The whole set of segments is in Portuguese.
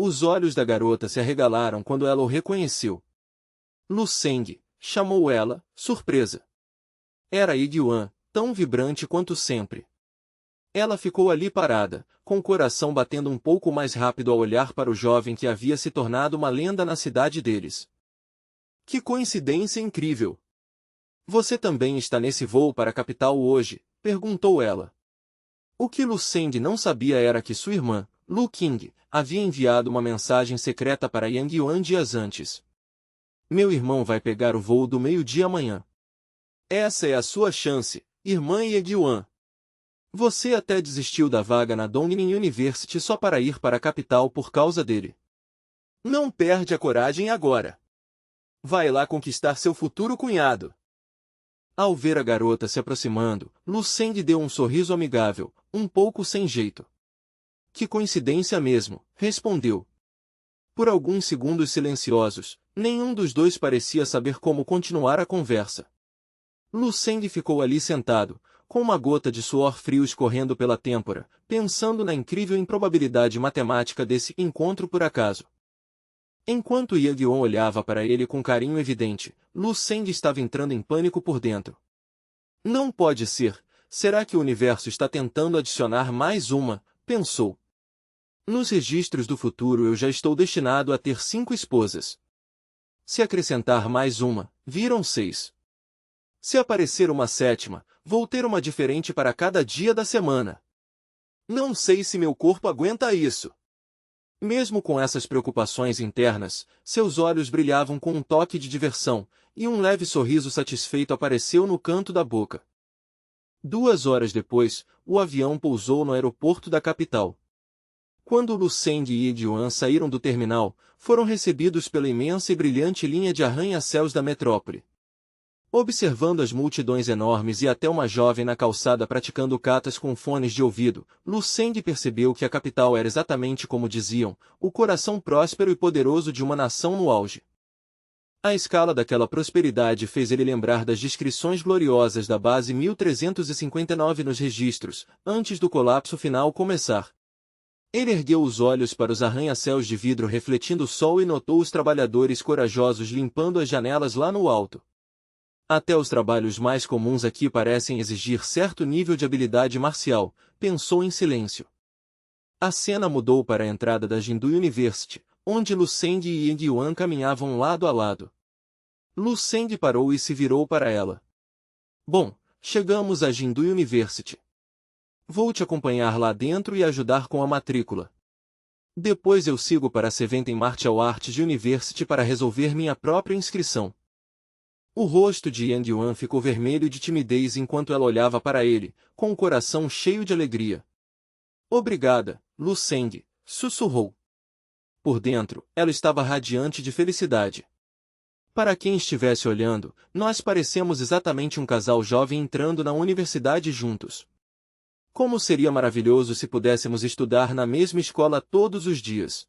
Os olhos da garota se arregalaram quando ela o reconheceu. Lu Seng, chamou ela, surpresa. Era Yi-Yuan, tão vibrante quanto sempre. Ela ficou ali parada, com o coração batendo um pouco mais rápido ao olhar para o jovem que havia se tornado uma lenda na cidade deles. Que coincidência incrível! Você também está nesse voo para a capital hoje? Perguntou ela. O que Lu Seng não sabia era que sua irmã, Lu Qing, havia enviado uma mensagem secreta para Yang Yuan dias antes. Meu irmão vai pegar o voo do meio-dia amanhã. Essa é a sua chance, irmã Yang Yuan. Você até desistiu da vaga na Dongning University só para ir para a capital por causa dele. Não perde a coragem agora. Vai lá conquistar seu futuro cunhado. Ao ver a garota se aproximando, Lu Seng deu um sorriso amigável, um pouco sem jeito. Que coincidência mesmo, respondeu. Por alguns segundos silenciosos, nenhum dos dois parecia saber como continuar a conversa. Lu Seng ficou ali sentado, com uma gota de suor frio escorrendo pela têmpora, pensando na incrível improbabilidade matemática desse encontro por acaso. Enquanto Yang Yuan olhava para ele com carinho evidente, Lu Seng estava entrando em pânico por dentro. Não pode ser, será que o universo está tentando adicionar mais uma, pensou. Nos registros do futuro eu já estou destinado a ter 5 esposas. Se acrescentar mais uma, viram 6. Se aparecer uma 7ª, vou ter uma diferente para cada dia da semana. Não sei se meu corpo aguenta isso. Mesmo com essas preocupações internas, seus olhos brilhavam com um toque de diversão, e um leve sorriso satisfeito apareceu no canto da boca. 2 horas depois, o avião pousou no aeroporto da capital. Quando Lu Seng e Yi-Yuan saíram do terminal, foram recebidos pela imensa e brilhante linha de arranha-céus da metrópole. Observando as multidões enormes e até uma jovem na calçada praticando catas com fones de ouvido, Lu Seng percebeu que a capital era exatamente como diziam, o coração próspero e poderoso de uma nação no auge. A escala daquela prosperidade fez ele lembrar das descrições gloriosas da base 1359 nos registros, antes do colapso final começar. Ele ergueu os olhos para os arranha-céus de vidro refletindo o sol e notou os trabalhadores corajosos limpando as janelas lá no alto. Até os trabalhos mais comuns aqui parecem exigir certo nível de habilidade marcial, pensou em silêncio. A cena mudou para a entrada da Jindu University, onde Lu Seng e Yang Yuan caminhavam lado a lado. Lu Seng parou e se virou para ela. Bom, chegamos à Jindu University. Vou te acompanhar lá dentro e ajudar com a matrícula. Depois eu sigo para a Seventeen Martial Arts University para resolver minha própria inscrição. O rosto de Yang Yuan ficou vermelho de timidez enquanto ela olhava para ele, com o coração cheio de alegria. Obrigada, Lu Seng, sussurrou. Por dentro, ela estava radiante de felicidade. Para quem estivesse olhando, nós parecemos exatamente um casal jovem entrando na universidade juntos. Como seria maravilhoso se pudéssemos estudar na mesma escola todos os dias.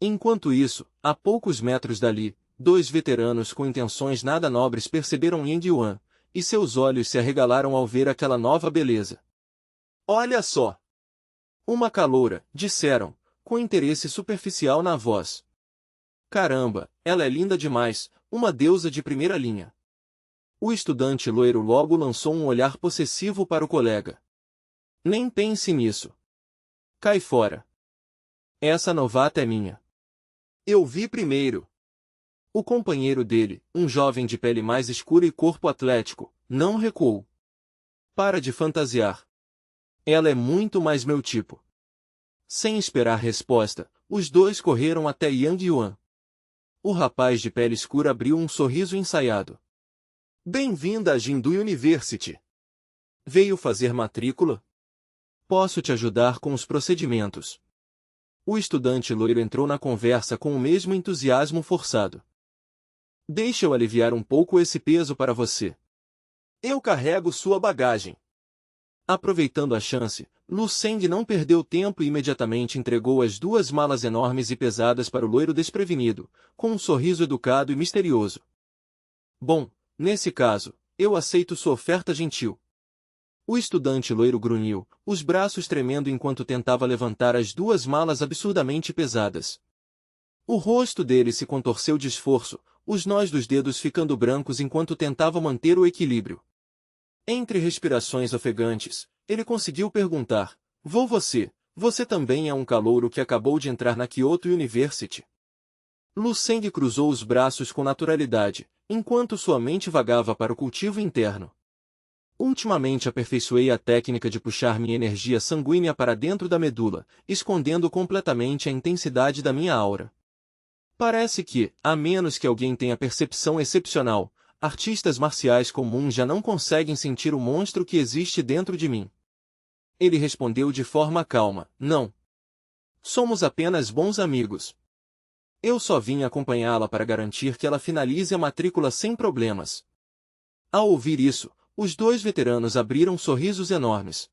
Enquanto isso, a poucos metros dali, 2 veteranos com intenções nada nobres perceberam Yang Yuan, e seus olhos se arregalaram ao ver aquela nova beleza. Olha só! Uma caloura, disseram, com interesse superficial na voz. Caramba, ela é linda demais, uma deusa de primeira linha. O estudante loiro logo lançou um olhar possessivo para o colega. Nem pense nisso. Cai fora. Essa novata é minha. Eu vi primeiro. O companheiro dele, um jovem de pele mais escura e corpo atlético, não recuou. Para de fantasiar. Ela é muito mais meu tipo. Sem esperar resposta, os dois correram até Yang Yuan. O rapaz de pele escura abriu um sorriso ensaiado. Bem-vinda à Jindu University. Veio fazer matrícula? Posso te ajudar com os procedimentos. O estudante loiro entrou na conversa com o mesmo entusiasmo forçado. Deixa eu aliviar um pouco esse peso para você. Eu carrego sua bagagem. Aproveitando a chance, Lu Seng não perdeu tempo e imediatamente entregou as 2 malas enormes e pesadas para o loiro desprevenido, com um sorriso educado e misterioso. Bom, nesse caso, eu aceito sua oferta gentil. O estudante loiro grunhiu, os braços tremendo enquanto tentava levantar as duas malas absurdamente pesadas. O rosto dele se contorceu de esforço, os nós dos dedos ficando brancos enquanto tentava manter o equilíbrio. Entre respirações ofegantes, ele conseguiu perguntar: Você também é um calouro que acabou de entrar na Kyoto University? Lu Seng cruzou os braços com naturalidade, enquanto sua mente vagava para o cultivo interno. Ultimamente aperfeiçoei a técnica de puxar minha energia sanguínea para dentro da medula, escondendo completamente a intensidade da minha aura. Parece que, a menos que alguém tenha percepção excepcional, artistas marciais comuns já não conseguem sentir o monstro que existe dentro de mim. Ele respondeu de forma calma: Não. Somos apenas bons amigos. Eu só vim acompanhá-la para garantir que ela finalize a matrícula sem problemas. Ao ouvir isso, os dois veteranos abriram sorrisos enormes.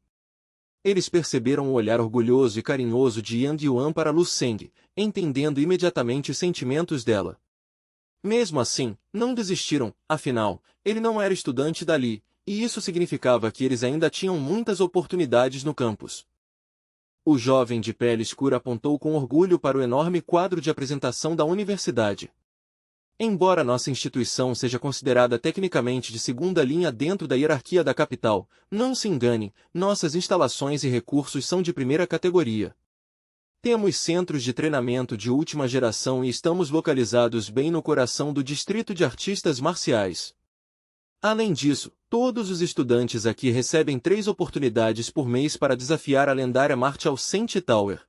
Eles perceberam o olhar orgulhoso e carinhoso de Yang Yuan para Lu Seng, entendendo imediatamente os sentimentos dela. Mesmo assim, não desistiram, afinal, ele não era estudante dali, e isso significava que eles ainda tinham muitas oportunidades no campus. O jovem de pele escura apontou com orgulho para o enorme quadro de apresentação da universidade. Embora nossa instituição seja considerada tecnicamente de segunda linha dentro da hierarquia da capital, não se engane, nossas instalações e recursos são de primeira categoria. Temos centros de treinamento de última geração e estamos localizados bem no coração do distrito de artistas marciais. Além disso, todos os estudantes aqui recebem 3 oportunidades por mês para desafiar a lendária Martial Saint Tower.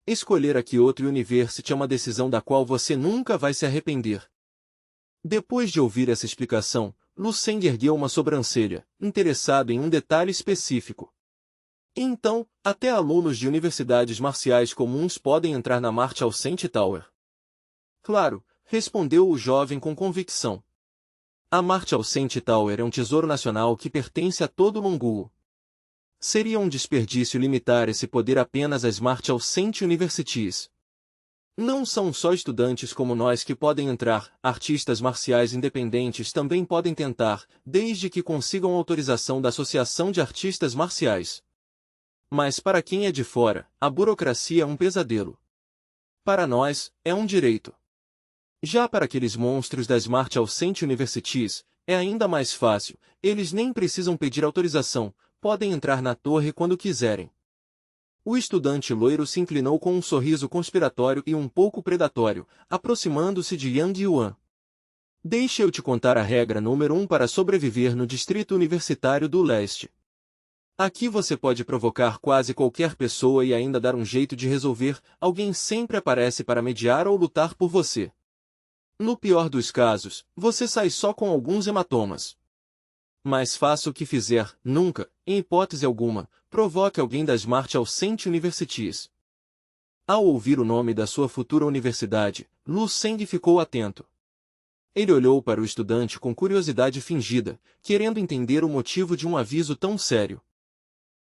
Escolher a Kyoto University é uma decisão da qual você nunca vai se arrepender. Depois de ouvir essa explicação, Lu Seng ergueu uma sobrancelha, interessado em um detalhe específico. Então, até alunos de universidades marciais comuns podem entrar na Martial Saint Tower? Claro, respondeu o jovem com convicção. A Martial Saint Tower é um tesouro nacional que pertence a todo Longuo. Seria um desperdício limitar esse poder apenas às Martial Saint Universities. Não são só estudantes como nós que podem entrar, artistas marciais independentes também podem tentar, desde que consigam autorização da Associação de Artistas Marciais. Mas para quem é de fora, a burocracia é um pesadelo. Para nós, é um direito. Já para aqueles monstros das Martial Saint Universities, é ainda mais fácil, eles nem precisam pedir autorização, podem entrar na torre quando quiserem. O estudante loiro se inclinou com um sorriso conspiratório e um pouco predatório, aproximando-se de Yang Yuan. Deixa eu te contar a regra número 1 para sobreviver no Distrito Universitário do Leste. Aqui você pode provocar quase qualquer pessoa e ainda dar um jeito de resolver, alguém sempre aparece para mediar ou lutar por você. No pior dos casos, você sai só com alguns hematomas. Mas faça o que fizer, nunca, em hipótese alguma, provoque alguém das Martial Saint Universities. Ao ouvir o nome da sua futura universidade, Lu Seng ficou atento. Ele olhou para o estudante com curiosidade fingida, querendo entender o motivo de um aviso tão sério.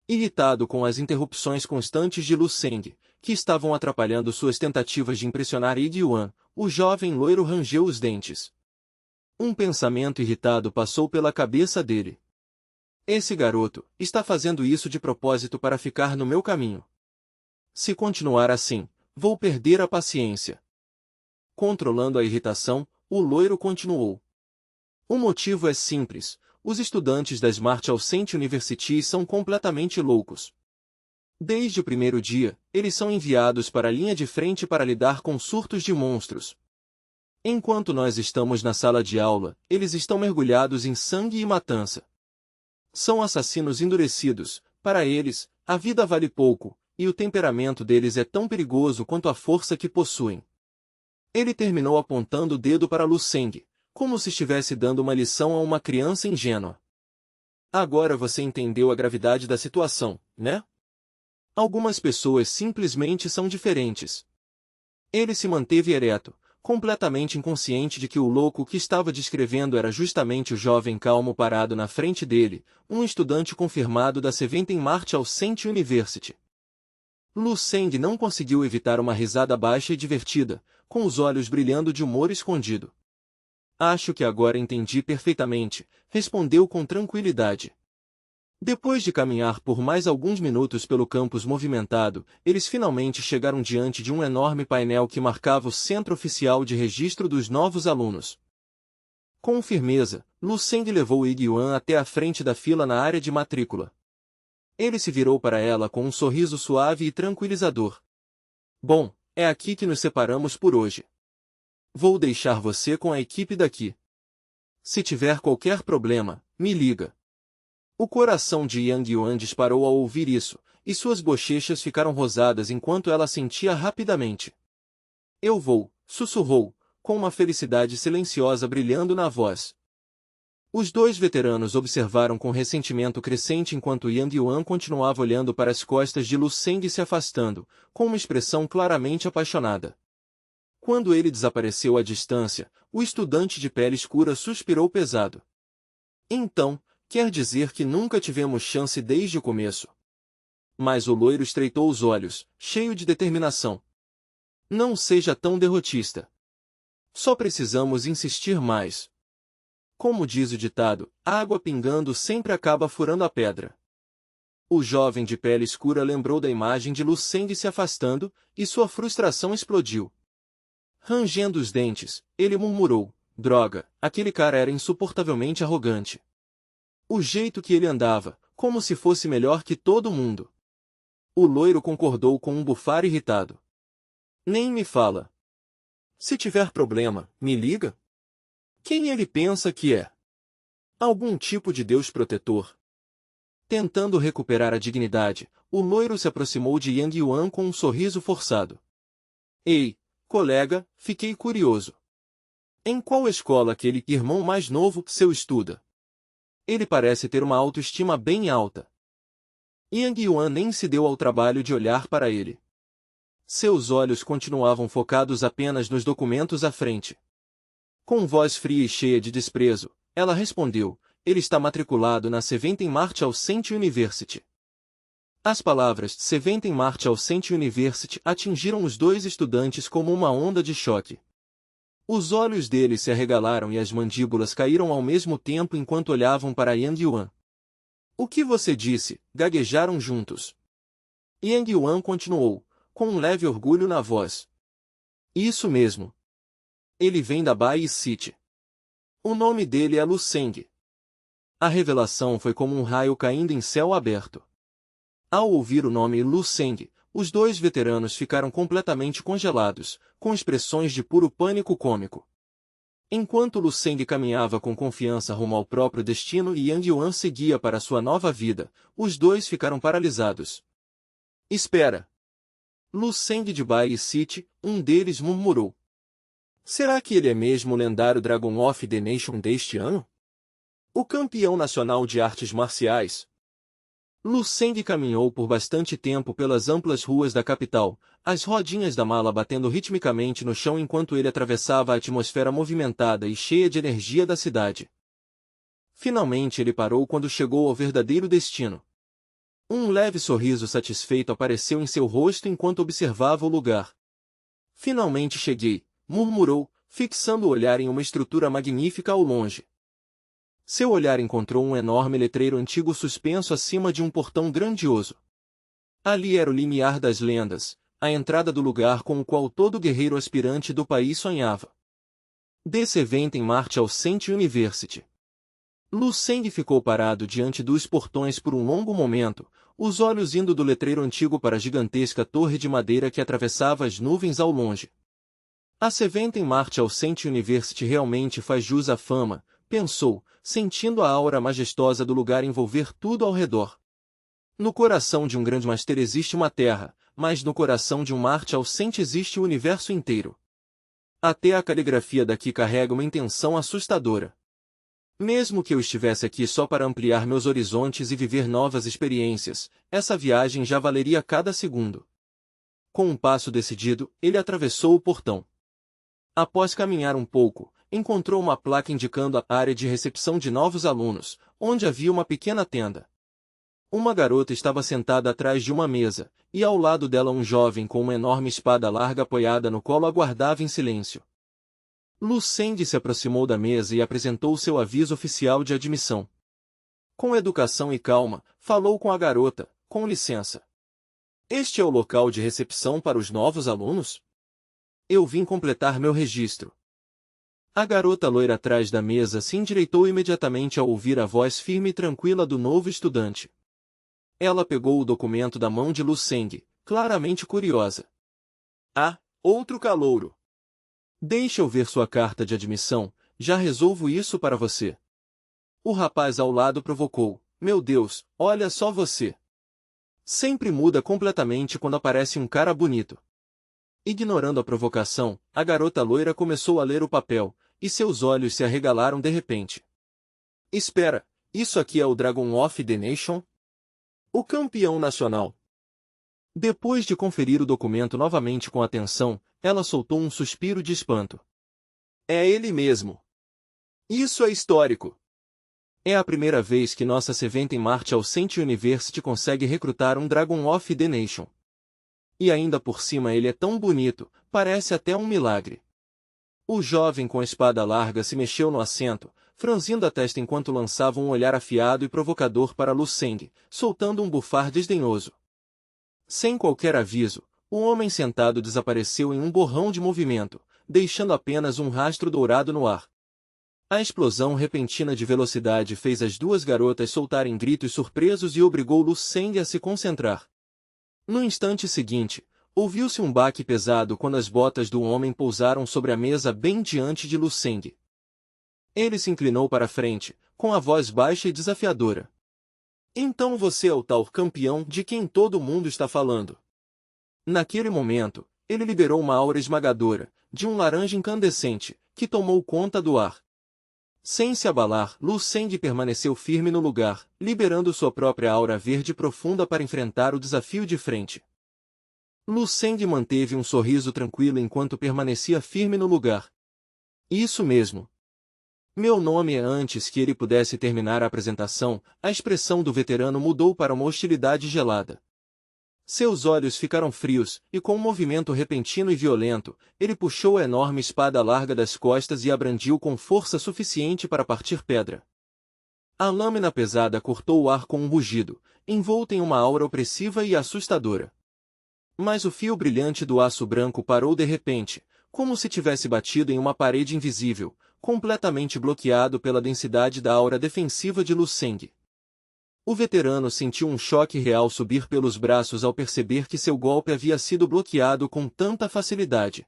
Irritado com as interrupções constantes de Lu Seng, que estavam atrapalhando suas tentativas de impressionar Yi Yuan, o jovem loiro rangeu os dentes. Um pensamento irritado passou pela cabeça dele. Esse garoto está fazendo isso de propósito para ficar no meu caminho. Se continuar assim, vou perder a paciência. Controlando a irritação, o loiro continuou. O motivo é simples, os estudantes das Martial Saint Universities são completamente loucos. Desde o primeiro dia, eles são enviados para a linha de frente para lidar com surtos de monstros. Enquanto nós estamos na sala de aula, eles estão mergulhados em sangue e matança. São assassinos endurecidos, para eles, a vida vale pouco, e o temperamento deles é tão perigoso quanto a força que possuem. Ele terminou apontando o dedo para Lu Seng, como se estivesse dando uma lição a uma criança ingênua. Agora você entendeu a gravidade da situação, né? Algumas pessoas simplesmente são diferentes. Ele se manteve ereto, completamente inconsciente de que o louco que estava descrevendo era justamente o jovem calmo parado na frente dele, um estudante confirmado da Seventeen Martial Saint University. Lu Seng não conseguiu evitar uma risada baixa e divertida, com os olhos brilhando de humor escondido. Acho que agora entendi perfeitamente, respondeu com tranquilidade. Depois de caminhar por mais alguns minutos pelo campus movimentado, eles finalmente chegaram diante de um enorme painel que marcava o centro oficial de registro dos novos alunos. Com firmeza, Lu Seng levou Yi-Yuan até a frente da fila na área de matrícula. Ele se virou para ela com um sorriso suave e tranquilizador. Bom, é aqui que nos separamos por hoje. Vou deixar você com a equipe daqui. Se tiver qualquer problema, me liga. O coração de Yang Yuan disparou ao ouvir isso, e suas bochechas ficaram rosadas enquanto ela sentia rapidamente. Eu vou, sussurrou, com uma felicidade silenciosa brilhando na voz. Os dois veteranos observaram com ressentimento crescente enquanto Yang Yuan continuava olhando para as costas de Lu Seng se afastando, com uma expressão claramente apaixonada. Quando ele desapareceu à distância, o estudante de pele escura suspirou pesado. Então, quer dizer que nunca tivemos chance desde o começo. Mas o loiro estreitou os olhos, cheio de determinação. Não seja tão derrotista. Só precisamos insistir mais. Como diz o ditado, água pingando sempre acaba furando a pedra. O jovem de pele escura lembrou da imagem de Lu Seng se afastando, e sua frustração explodiu. Rangendo os dentes, ele murmurou, droga, aquele cara era insuportavelmente arrogante. O jeito que ele andava, como se fosse melhor que todo mundo. O loiro concordou com um bufar irritado. Nem me fala. Se tiver problema, me liga. Quem ele pensa que é? Algum tipo de Deus protetor? Tentando recuperar a dignidade, o loiro se aproximou de Yang Yuan com um sorriso forçado. Ei, colega, fiquei curioso. Em qual escola aquele irmão mais novo seu estuda? Ele parece ter uma autoestima bem alta. Yang Yuan nem se deu ao trabalho de olhar para ele. Seus olhos continuavam focados apenas nos documentos à frente. Com voz fria e cheia de desprezo, ela respondeu, ele está matriculado na Seventeen Martial Saint University. As palavras Seventeen Martial Saint University atingiram os dois estudantes como uma onda de choque. Os olhos deles se arregalaram e as mandíbulas caíram ao mesmo tempo enquanto olhavam para Yang Yuan. O que você disse? Gaguejaram juntos. Yang Yuan continuou, com um leve orgulho na voz. Isso mesmo. Ele vem da Bai City. O nome dele é Lu Seng. A revelação foi como um raio caindo em céu aberto. Ao ouvir o nome Lu Seng, os dois veteranos ficaram completamente congelados, com expressões de puro pânico cômico. Enquanto Lu Seng caminhava com confiança rumo ao próprio destino e Yang Yuan seguia para sua nova vida, os dois ficaram paralisados. Espera! Lu Seng de Bai City, um deles murmurou. Será que ele é mesmo o lendário Dragon of the Nation deste ano? O campeão nacional de artes marciais? Lu Seng caminhou por bastante tempo pelas amplas ruas da capital, as rodinhas da mala batendo ritmicamente no chão enquanto ele atravessava a atmosfera movimentada e cheia de energia da cidade. Finalmente ele parou quando chegou ao verdadeiro destino. Um leve sorriso satisfeito apareceu em seu rosto enquanto observava o lugar. Finalmente cheguei, murmurou, fixando o olhar em uma estrutura magnífica ao longe. Seu olhar encontrou um enorme letreiro antigo suspenso acima de um portão grandioso. Ali era o limiar das lendas, a entrada do lugar com o qual todo guerreiro aspirante do país sonhava. Desse evento em Martial Saint University. Lu Seng ficou parado diante dos portões por um longo momento, os olhos indo do letreiro antigo para a gigantesca torre de madeira que atravessava as nuvens ao longe. A Seventeen Martial Saint University realmente faz jus à fama, pensou, sentindo a aura majestosa do lugar envolver tudo ao redor. No coração de um grande master existe uma terra, mas no coração de um Martial Saint existe o universo inteiro. Até a caligrafia daqui carrega uma intenção assustadora. Mesmo que eu estivesse aqui só para ampliar meus horizontes e viver novas experiências, essa viagem já valeria cada segundo. Com um passo decidido, ele atravessou o portão. Após caminhar um pouco, encontrou uma placa indicando a área de recepção de novos alunos, onde havia uma pequena tenda. Uma garota estava sentada atrás de uma mesa, e ao lado dela um jovem com uma enorme espada larga apoiada no colo aguardava em silêncio. Lu Seng se aproximou da mesa e apresentou seu aviso oficial de admissão. Com educação e calma, falou com a garota: com licença. Este é o local de recepção para os novos alunos? Eu vim completar meu registro. A garota loira atrás da mesa se endireitou imediatamente ao ouvir a voz firme e tranquila do novo estudante. Ela pegou o documento da mão de Lu Seng, claramente curiosa. Ah, outro calouro. Deixa eu ver sua carta de admissão, já resolvo isso para você. O rapaz ao lado provocou: meu Deus, olha só você. Sempre muda completamente quando aparece um cara bonito. Ignorando a provocação, a garota loira começou a ler o papel, e seus olhos se arregalaram de repente. Espera, isso aqui é o Dragon of the Nation? O campeão nacional. Depois de conferir o documento novamente com atenção, ela soltou um suspiro de espanto. É ele mesmo. Isso é histórico. É a primeira vez que nossa Seventh Martial Ascent University consegue recrutar um Dragon of the Nation. E ainda por cima ele é tão bonito, parece até um milagre. O jovem com a espada larga se mexeu no assento, franzindo a testa enquanto lançava um olhar afiado e provocador para Lu Seng, soltando um bufar desdenhoso. Sem qualquer aviso, o homem sentado desapareceu em um borrão de movimento, deixando apenas um rastro dourado no ar. A explosão repentina de velocidade fez as duas garotas soltarem gritos surpresos e obrigou Lu Seng a se concentrar. No instante seguinte, ouviu-se um baque pesado quando as botas do homem pousaram sobre a mesa bem diante de Lu Seng. Ele se inclinou para a frente, com a voz baixa e desafiadora. Então você é o tal campeão de quem todo mundo está falando. Naquele momento, ele liberou uma aura esmagadora, de um laranja incandescente, que tomou conta do ar. Sem se abalar, Lu Seng permaneceu firme no lugar, liberando sua própria aura verde profunda para enfrentar o desafio de frente. Lu Seng manteve um sorriso tranquilo enquanto permanecia firme no lugar. Isso mesmo. Meu nome é. Antes que ele pudesse terminar a apresentação, a expressão do veterano mudou para uma hostilidade gelada. Seus olhos ficaram frios, e com um movimento repentino e violento, ele puxou a enorme espada larga das costas e a brandiu com força suficiente para partir pedra. A lâmina pesada cortou o ar com um rugido, envolta em uma aura opressiva e assustadora. Mas o fio brilhante do aço branco parou de repente, como se tivesse batido em uma parede invisível, completamente bloqueado pela densidade da aura defensiva de Lu Seng. O veterano sentiu um choque real subir pelos braços ao perceber que seu golpe havia sido bloqueado com tanta facilidade.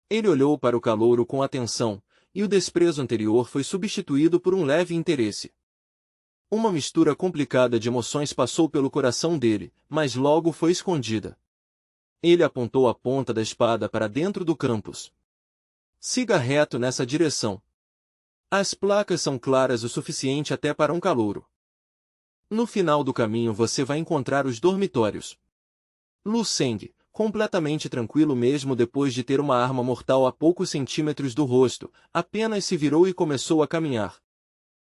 Ele olhou para o calouro com atenção, e o desprezo anterior foi substituído por um leve interesse. Uma mistura complicada de emoções passou pelo coração dele, mas logo foi escondida. Ele apontou a ponta da espada para dentro do campus. Siga reto nessa direção. As placas são claras o suficiente até para um calouro. No final do caminho você vai encontrar os dormitórios. Lu Seng, completamente tranquilo mesmo depois de ter uma arma mortal a poucos centímetros do rosto, apenas se virou e começou a caminhar.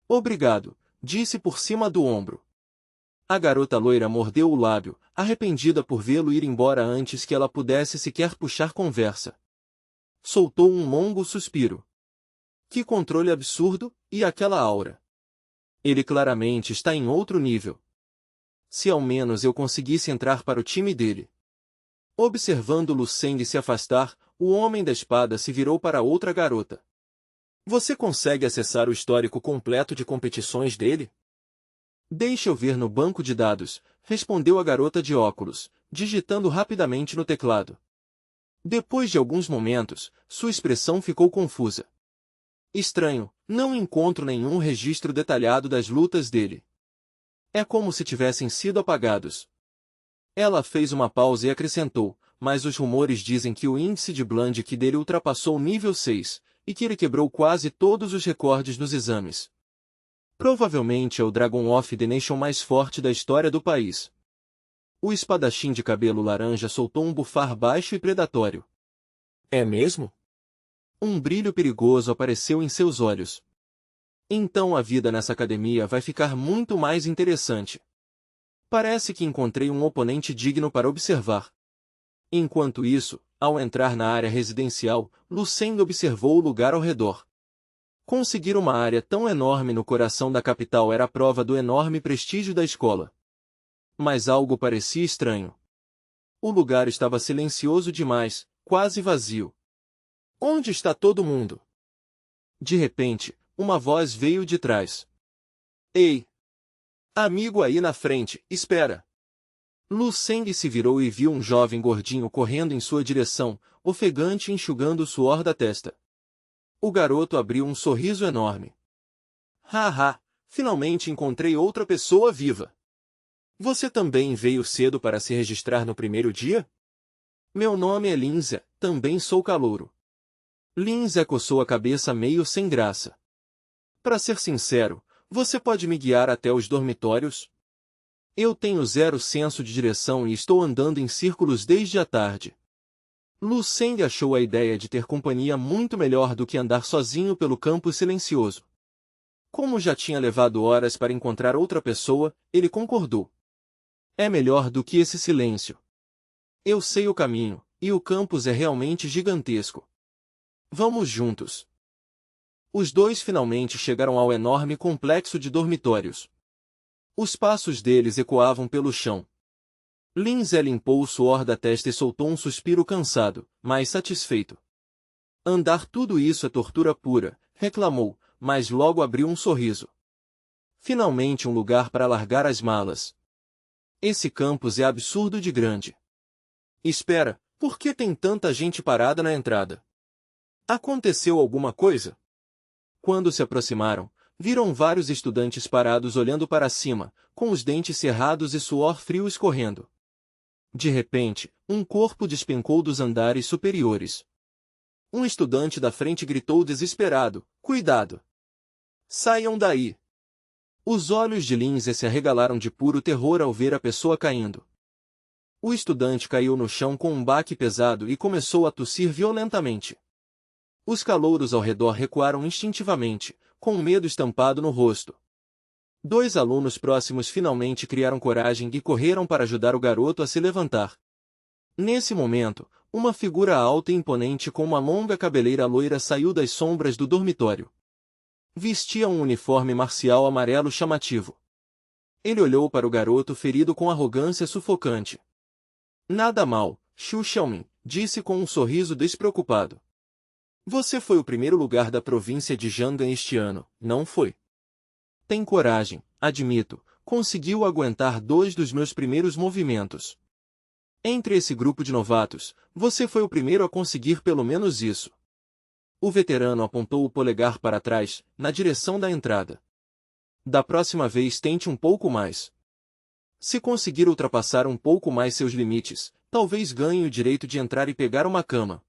Obrigado, disse por cima do ombro. A garota loira mordeu o lábio, arrependida por vê-lo ir embora antes que ela pudesse sequer puxar conversa. Soltou um longo suspiro. Que controle absurdo, e aquela aura. Ele claramente está em outro nível. Se ao menos eu conseguisse entrar para o time dele. Observando Lu Seng se afastar, o homem da espada se virou para outra garota. Você consegue acessar o histórico completo de competições dele? Deixa eu ver no banco de dados, respondeu a garota de óculos, digitando rapidamente no teclado. Depois de alguns momentos, sua expressão ficou confusa. Estranho, não encontro nenhum registro detalhado das lutas dele. É como se tivessem sido apagados. Ela fez uma pausa e acrescentou, mas os rumores dizem que o índice de Blandick dele ultrapassou o nível 6, e que ele quebrou quase todos os recordes nos exames. Provavelmente é o Dragon of the Nation mais forte da história do país. O espadachim de cabelo laranja soltou um bufar baixo e predatório. É mesmo? Um brilho perigoso apareceu em seus olhos. Então a vida nessa academia vai ficar muito mais interessante. Parece que encontrei um oponente digno para observar. Enquanto isso, ao entrar na área residencial, Lu Seng observou o lugar ao redor. Conseguir uma área tão enorme no coração da capital era prova do enorme prestígio da escola. Mas algo parecia estranho. O lugar estava silencioso demais, quase vazio. Onde está todo mundo? De repente, uma voz veio de trás. Ei! Amigo aí na frente, espera! Lu Seng se virou e viu um jovem gordinho correndo em sua direção, ofegante e enxugando o suor da testa. O garoto abriu um sorriso enorme. Haha, finalmente encontrei outra pessoa viva. Você também veio cedo para se registrar no primeiro dia? Meu nome é Lindsay, também sou calouro. Lindsay coçou a cabeça meio sem graça. Para ser sincero, você pode me guiar até os dormitórios? Eu tenho zero senso de direção e estou andando em círculos desde a tarde. Lu Seng achou a ideia de ter companhia muito melhor do que andar sozinho pelo campo silencioso. Como já tinha levado horas para encontrar outra pessoa, ele concordou. É melhor do que esse silêncio. Eu sei o caminho, e o campus é realmente gigantesco. Vamos juntos. Os dois finalmente chegaram ao enorme complexo de dormitórios. Os passos deles ecoavam pelo chão. Lindsay limpou o suor da testa e soltou um suspiro cansado, mas satisfeito. Andar tudo isso é tortura pura, reclamou, mas logo abriu um sorriso. Finalmente um lugar para largar as malas. Esse campus é absurdo de grande. Espera, por que tem tanta gente parada na entrada? Aconteceu alguma coisa? Quando se aproximaram, viram vários estudantes parados olhando para cima, com os dentes cerrados e suor frio escorrendo. De repente, um corpo despencou dos andares superiores. Um estudante da frente gritou desesperado, cuidado! Saiam daí! Os olhos de Lindsay se arregalaram de puro terror ao ver a pessoa caindo. O estudante caiu no chão com um baque pesado e começou a tossir violentamente. Os calouros ao redor recuaram instintivamente, com o medo estampado no rosto. Dois alunos próximos finalmente criaram coragem e correram para ajudar o garoto a se levantar. Nesse momento, uma figura alta e imponente com uma longa cabeleira loira saiu das sombras do dormitório. Vestia um uniforme marcial amarelo chamativo. Ele olhou para o garoto ferido com arrogância sufocante. Nada mal, Xu Xiaomin, disse com um sorriso despreocupado. Você foi o primeiro lugar da província de Jianghan este ano, não foi? Tem coragem, admito, conseguiu aguentar 2 dos meus primeiros movimentos. Entre esse grupo de novatos, você foi o primeiro a conseguir pelo menos isso. O veterano apontou o polegar para trás, na direção da entrada. Da próxima vez tente um pouco mais. Se conseguir ultrapassar um pouco mais seus limites, talvez ganhe o direito de entrar e pegar uma cama.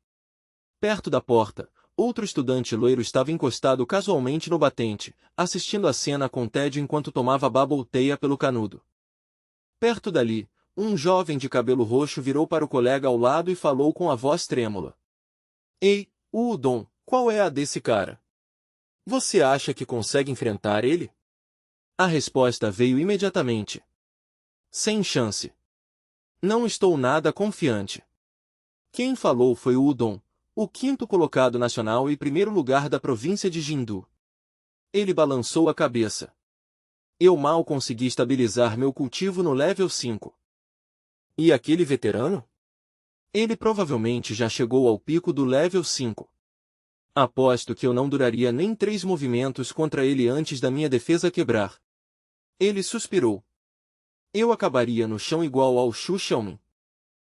Perto da porta, outro estudante loiro estava encostado casualmente no batente, assistindo a cena com tédio enquanto tomava bubble tea pelo canudo. Perto dali, um jovem de cabelo roxo virou para o colega ao lado e falou com a voz trêmula. Ei, Udon, qual é a desse cara? Você acha que consegue enfrentar ele? A resposta veio imediatamente. Sem chance. Não estou nada confiante. Quem falou foi o Udon, o 5º colocado nacional e primeiro lugar da província de Jindu. Ele balançou a cabeça. Eu mal consegui estabilizar meu cultivo no level 5. E aquele veterano? Ele provavelmente já chegou ao pico do level 5. Aposto que eu não duraria nem 3 movimentos contra ele antes da minha defesa quebrar. Ele suspirou. Eu acabaria no chão igual ao Xu Xiaomin.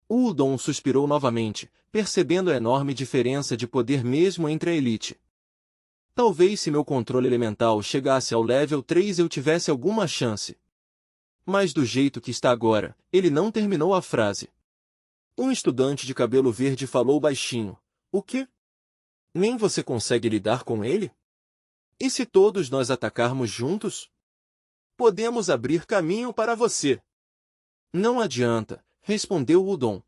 O Udon suspirou novamente, percebendo a enorme diferença de poder mesmo entre a elite. Talvez se meu controle elemental chegasse ao level 3 eu tivesse alguma chance. Mas do jeito que está agora, ele não terminou a frase. Um estudante de cabelo verde falou baixinho. O quê? Nem você consegue lidar com ele? E se todos nós atacarmos juntos? Podemos abrir caminho para você. Não adianta, respondeu Udon.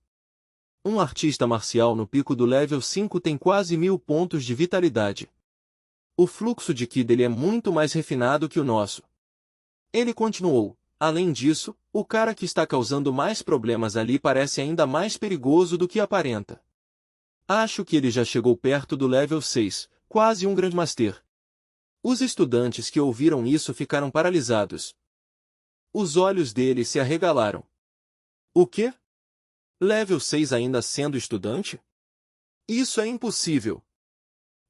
Um artista marcial no pico do level 5 tem quase 1000 pontos de vitalidade. O fluxo de ki dele é muito mais refinado que o nosso. Ele continuou. Além disso, o cara que está causando mais problemas ali parece ainda mais perigoso do que aparenta. Acho que ele já chegou perto do level 6, quase um Grandmaster. Os estudantes que ouviram isso ficaram paralisados. Os olhos deles se arregalaram. O quê? Level 6 ainda sendo estudante? Isso é impossível.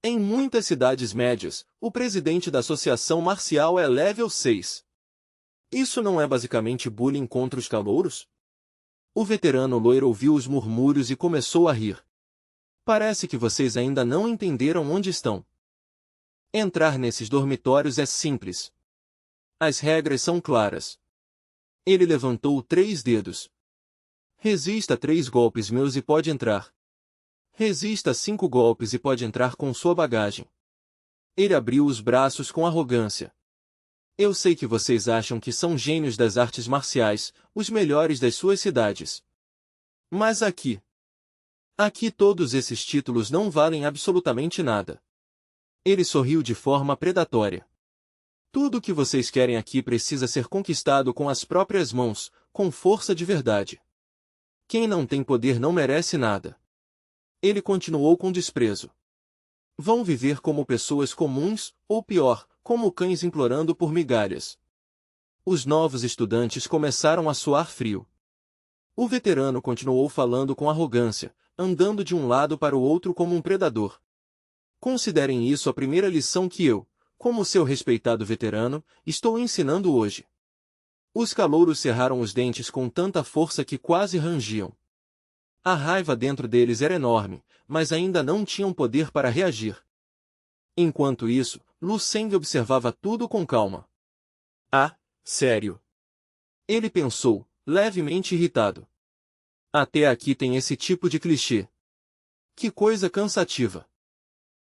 Em muitas cidades médias, o presidente da associação marcial é Level 6. Isso não é basicamente bullying contra os calouros? O veterano loiro ouviu os murmúrios e começou a rir. Parece que vocês ainda não entenderam onde estão. Entrar nesses dormitórios é simples. As regras são claras. Ele levantou 3 dedos. Resista a 3 golpes meus e pode entrar. Resista a 5 golpes e pode entrar com sua bagagem. Ele abriu os braços com arrogância. Eu sei que vocês acham que são gênios das artes marciais, os melhores das suas cidades. Mas aqui todos esses títulos não valem absolutamente nada. Ele sorriu de forma predatória. Tudo o que vocês querem aqui precisa ser conquistado com as próprias mãos, com força de verdade. Quem não tem poder não merece nada. Ele continuou com desprezo. Vão viver como pessoas comuns, ou pior, como cães implorando por migalhas. Os novos estudantes começaram a suar frio. O veterano continuou falando com arrogância, andando de um lado para o outro como um predador. Considerem isso a primeira lição que eu, como seu respeitado veterano, estou ensinando hoje. Os calouros cerraram os dentes com tanta força que quase rangiam. A raiva dentro deles era enorme, mas ainda não tinham poder para reagir. Enquanto isso, Lu Seng observava tudo com calma. Ah, sério? Ele pensou, levemente irritado. Até aqui tem esse tipo de clichê. Que coisa cansativa.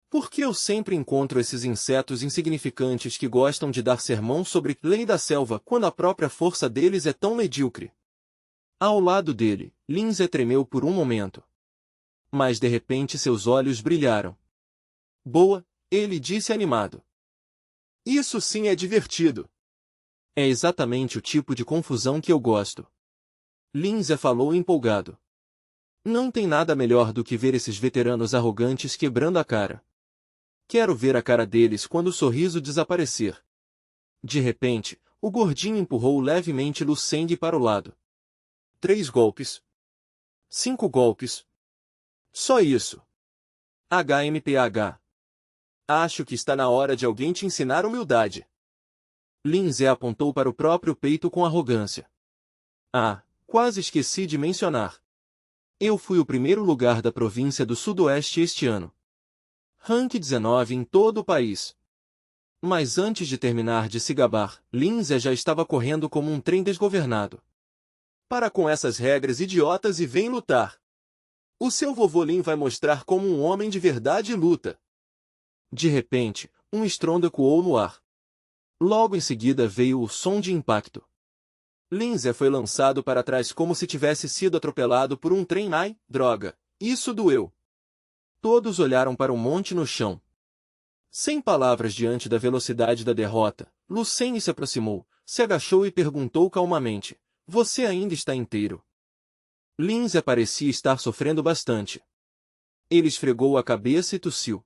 Por que eu sempre encontro esses insetos insignificantes que gostam de dar sermão sobre lei da selva quando a própria força deles é tão medíocre? Ao lado dele, Lindsay tremeu por um momento. Mas de repente seus olhos brilharam. Boa, ele disse animado. Isso sim é divertido. É exatamente o tipo de confusão que eu gosto. Lindsay falou empolgado. Não tem nada melhor do que ver esses veteranos arrogantes quebrando a cara. Quero ver a cara deles quando o sorriso desaparecer. De repente, o gordinho empurrou levemente Lu Seng para o lado. 3 golpes. 5 golpes. Só isso. HMPH. Acho que está na hora de alguém te ensinar humildade. Lindsay apontou para o próprio peito com arrogância. Ah, quase esqueci de mencionar. Eu fui o primeiro lugar da província do Sudoeste este ano. Rank 19 em todo o país. Mas antes de terminar de se gabar, Lindsay já estava correndo como um trem desgovernado. Para com essas regras idiotas e vem lutar. O seu vovô Lin vai mostrar como um homem de verdade luta. De repente, um estrondo ecoou no ar. Logo em seguida veio o som de impacto. Lindsay foi lançado para trás como se tivesse sido atropelado por um trem. Ai, droga, isso doeu. Todos olharam para o monte no chão. Sem palavras diante da velocidade da derrota, Lu Seng se aproximou, se agachou e perguntou calmamente. Você ainda está inteiro? Lindsay parecia estar sofrendo bastante. Ele esfregou a cabeça e tossiu.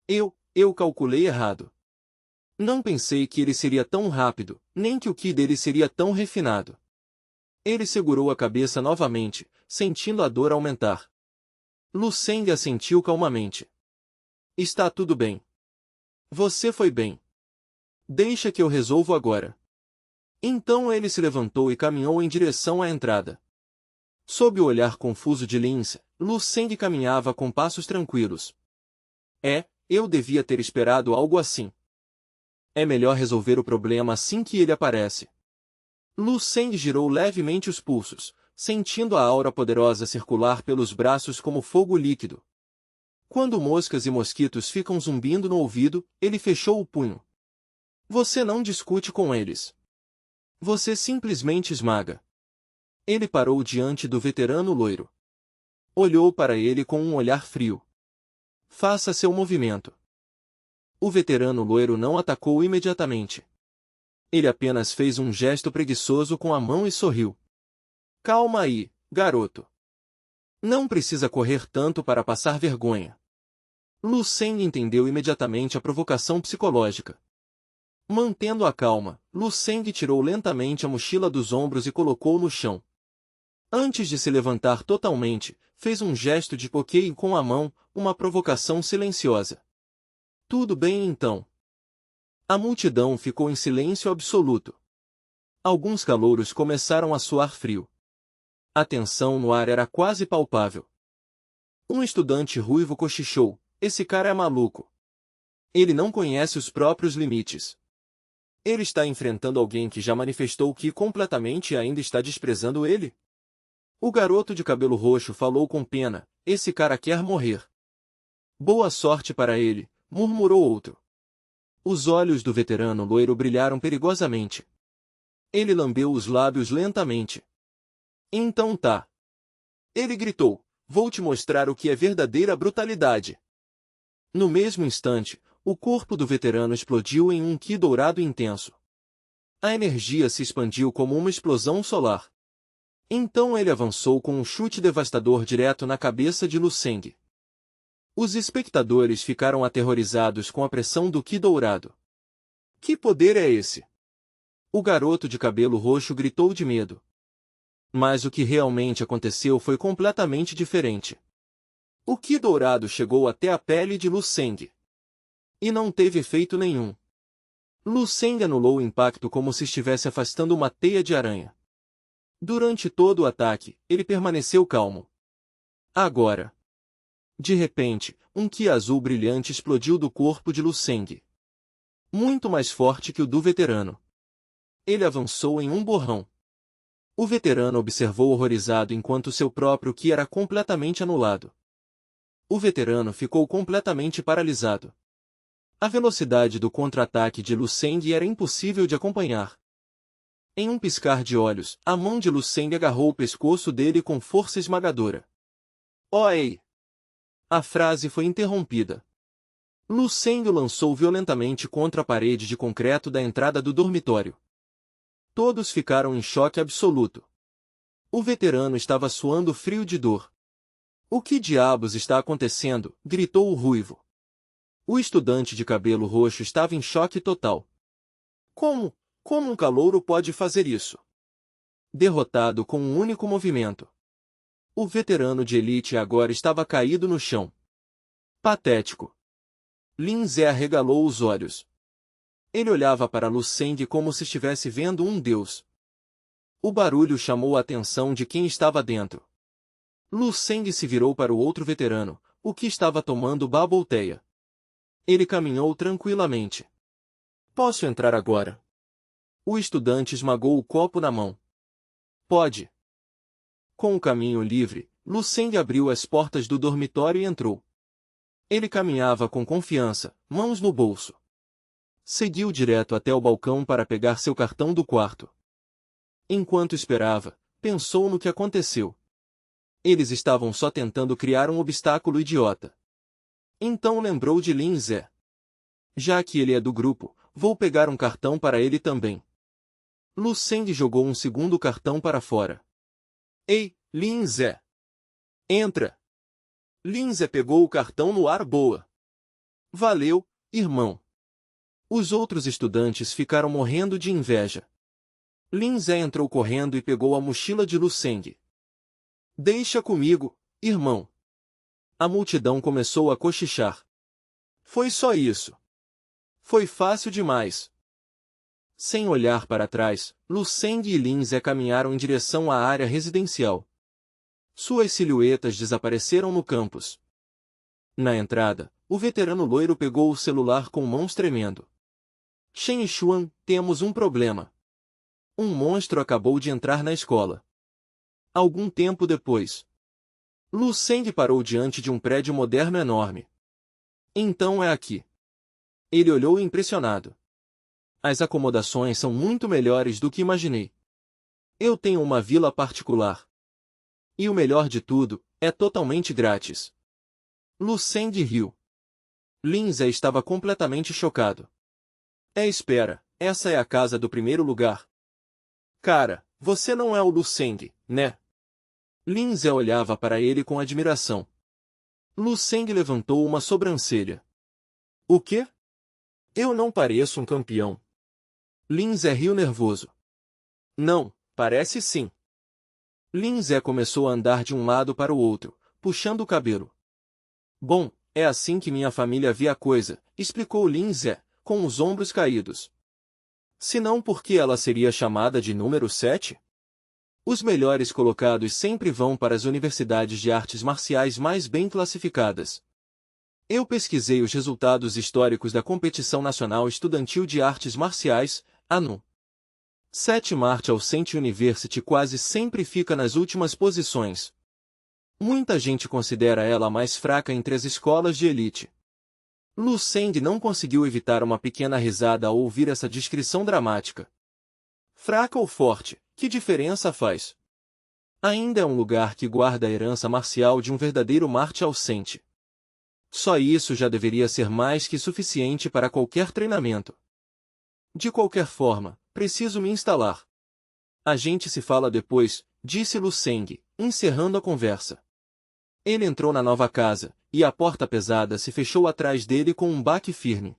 Eu calculei errado. Não pensei que ele seria tão rápido, nem que o ki dele seria tão refinado. Ele segurou a cabeça novamente, sentindo a dor aumentar. Lu Seng assentiu calmamente. Está tudo bem. Você foi bem. Deixa que eu resolvo agora. Então ele se levantou e caminhou em direção à entrada. Sob o olhar confuso de Lindsay, Lu Seng caminhava com passos tranquilos. Eu devia ter esperado algo assim. É melhor resolver o problema assim que ele aparece. Lu Seng girou levemente os pulsos, sentindo a aura poderosa circular pelos braços como fogo líquido. Quando moscas e mosquitos ficam zumbindo no ouvido, ele fechou o punho. Você não discute com eles. Você simplesmente esmaga. Ele parou diante do veterano loiro. Olhou para ele com um olhar frio. Faça seu movimento. O veterano loiro não atacou imediatamente. Ele apenas fez um gesto preguiçoso com a mão e sorriu. Calma aí, garoto. Não precisa correr tanto para passar vergonha. Lu Seng entendeu imediatamente a provocação psicológica. Mantendo a calma, Lu Seng tirou lentamente a mochila dos ombros e colocou no chão. Antes de se levantar totalmente, fez um gesto de bloqueio com a mão, uma provocação silenciosa. Tudo bem então. A multidão ficou em silêncio absoluto. Alguns calouros começaram a suar frio. A tensão no ar era quase palpável. Um estudante ruivo cochichou: esse cara é maluco. Ele não conhece os próprios limites. Ele está enfrentando alguém que já manifestou que completamente ainda está desprezando ele. O garoto de cabelo roxo falou com pena: esse cara quer morrer. Boa sorte para ele, murmurou outro. Os olhos do veterano loiro brilharam perigosamente. Ele lambeu os lábios lentamente. Então tá. Ele gritou: vou te mostrar o que é verdadeira brutalidade. No mesmo instante, o corpo do veterano explodiu em um ki dourado intenso. A energia se expandiu como uma explosão solar. Então ele avançou com um chute devastador direto na cabeça de Lu Seng. Os espectadores ficaram aterrorizados com a pressão do ki dourado. Que poder é esse? O garoto de cabelo roxo gritou de medo. Mas o que realmente aconteceu foi completamente diferente. O ki dourado chegou até a pele de Lu Seng. E não teve efeito nenhum. Lu Seng anulou o impacto como se estivesse afastando uma teia de aranha. Durante todo o ataque, ele permaneceu calmo. Agora. De repente, um ki azul brilhante explodiu do corpo de Lu Seng. Muito mais forte que o do veterano. Ele avançou em um borrão. O veterano observou horrorizado enquanto seu próprio ki era completamente anulado. O veterano ficou completamente paralisado. A velocidade do contra-ataque de Lu Seng era impossível de acompanhar. Em um piscar de olhos, a mão de Lu Seng agarrou o pescoço dele com força esmagadora. Oi! A frase foi interrompida. Lu Seng o lançou violentamente contra a parede de concreto da entrada do dormitório. Todos ficaram em choque absoluto. O veterano estava suando frio de dor. O que diabos está acontecendo? Gritou o ruivo. O estudante de cabelo roxo estava em choque total. Como um calouro pode fazer isso? Derrotado com um único movimento. O veterano de elite agora estava caído no chão. Patético. Lin Zé arregalou os olhos. Ele olhava para Lu Seng como se estivesse vendo um deus. O barulho chamou a atenção de quem estava dentro. Lu Seng se virou para o outro veterano, o que estava tomando babolteia. Ele caminhou tranquilamente. Posso entrar agora? O estudante esmagou o copo na mão. Pode. Com o caminho livre, Lu Seng abriu as portas do dormitório e entrou. Ele caminhava com confiança, mãos no bolso. Seguiu direto até o balcão para pegar seu cartão do quarto. Enquanto esperava, pensou no que aconteceu. Eles estavam só tentando criar um obstáculo idiota. Então lembrou de Lin Zé. Já que ele é do grupo, vou pegar um cartão para ele também. Lu Seng jogou um segundo cartão para fora. Ei, Lin Zé! Entra! Lin Zé pegou o cartão no ar. Boa! Valeu, irmão! Os outros estudantes ficaram morrendo de inveja. Lin Zé entrou correndo e pegou a mochila de Lu Seng. Deixa comigo, irmão! A multidão começou a cochichar. Foi só isso. Foi fácil demais. Sem olhar para trás, Lu Seng e Lin Zé caminharam em direção à área residencial. Suas silhuetas desapareceram no campus. Na entrada, o veterano loiro pegou o celular com mãos tremendo. Shen Xuan, temos um problema. Um monstro acabou de entrar na escola. Algum tempo depois, Lu Seng parou diante de um prédio moderno enorme. Então é aqui. Ele olhou impressionado. As acomodações são muito melhores do que imaginei. Eu tenho uma vila particular. E o melhor de tudo, é totalmente grátis. Lu Seng riu. Lin Zé estava completamente chocado. Espera, essa é a casa do primeiro lugar. Cara, você não é o Lu Seng, né? Lin Zé olhava para ele com admiração. Lu Seng levantou uma sobrancelha. O quê? Eu não pareço um campeão. Lin Zé riu nervoso. Não, parece sim. Lin Zé começou a andar de um lado para o outro, puxando o cabelo. Bom, é assim que minha família vê a coisa, explicou Lin Zé, com os ombros caídos. Se não, por que ela seria chamada de número 7? Os melhores colocados sempre vão para as universidades de artes marciais mais bem classificadas. Eu pesquisei os resultados históricos da Competição Nacional Estudantil de Artes Marciais, ANU. 7 Martial Center University quase sempre fica nas últimas posições. Muita gente considera ela a mais fraca entre as escolas de elite. Lu Seng não conseguiu evitar uma pequena risada ao ouvir essa descrição dramática. Fraca ou forte, que diferença faz? Ainda é um lugar que guarda a herança marcial de um verdadeiro martial center. Só isso já deveria ser mais que suficiente para qualquer treinamento. De qualquer forma, preciso me instalar. A gente se fala depois, disse Lu Seng, encerrando a conversa. Ele entrou na nova casa, e a porta pesada se fechou atrás dele com um baque firme.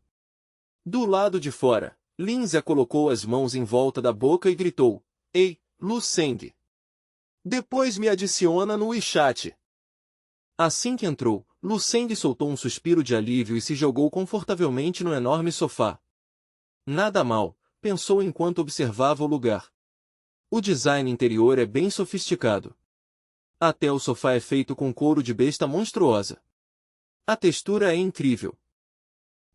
Do lado de fora, Lin Zé colocou as mãos em volta da boca e gritou, Ei, Lu Seng! Depois me adiciona no WeChat. Assim que entrou, Lu Seng soltou um suspiro de alívio e se jogou confortavelmente no enorme sofá. Nada mal, pensou enquanto observava o lugar. O design interior é bem sofisticado. Até o sofá é feito com couro de besta monstruosa. A textura é incrível.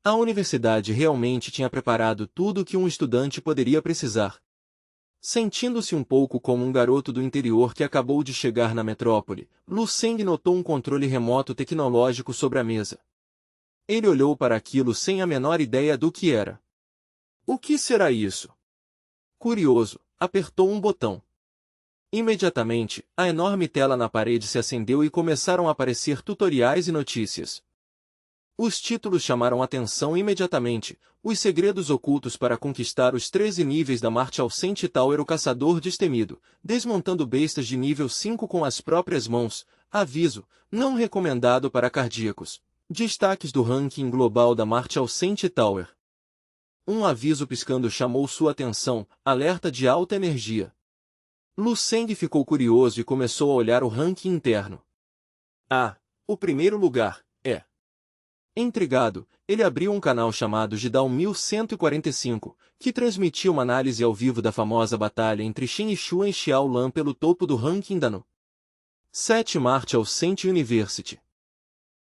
A universidade realmente tinha preparado tudo o que um estudante poderia precisar. Sentindo-se um pouco como um garoto do interior que acabou de chegar na metrópole, Lu Seng notou um controle remoto tecnológico sobre a mesa. Ele olhou para aquilo sem a menor ideia do que era. O que será isso? Curioso, apertou um botão. Imediatamente, a enorme tela na parede se acendeu e começaram a aparecer tutoriais e notícias. Os títulos chamaram atenção imediatamente: Os segredos ocultos para conquistar os 13 níveis da Martial Center Tower, o caçador destemido, desmontando bestas de nível 5 com as próprias mãos, aviso, não recomendado para cardíacos. Destaques do ranking global da Martial Center Tower. Um aviso piscando chamou sua atenção, alerta de alta energia. Lu Seng ficou curioso e começou a olhar o ranking interno. O primeiro lugar, é. Intrigado, ele abriu um canal chamado Jidao 1145, que transmitia uma análise ao vivo da famosa batalha entre Shen Yishuan e Xiao Lan pelo topo do ranking da NU. 7 Martial Center University.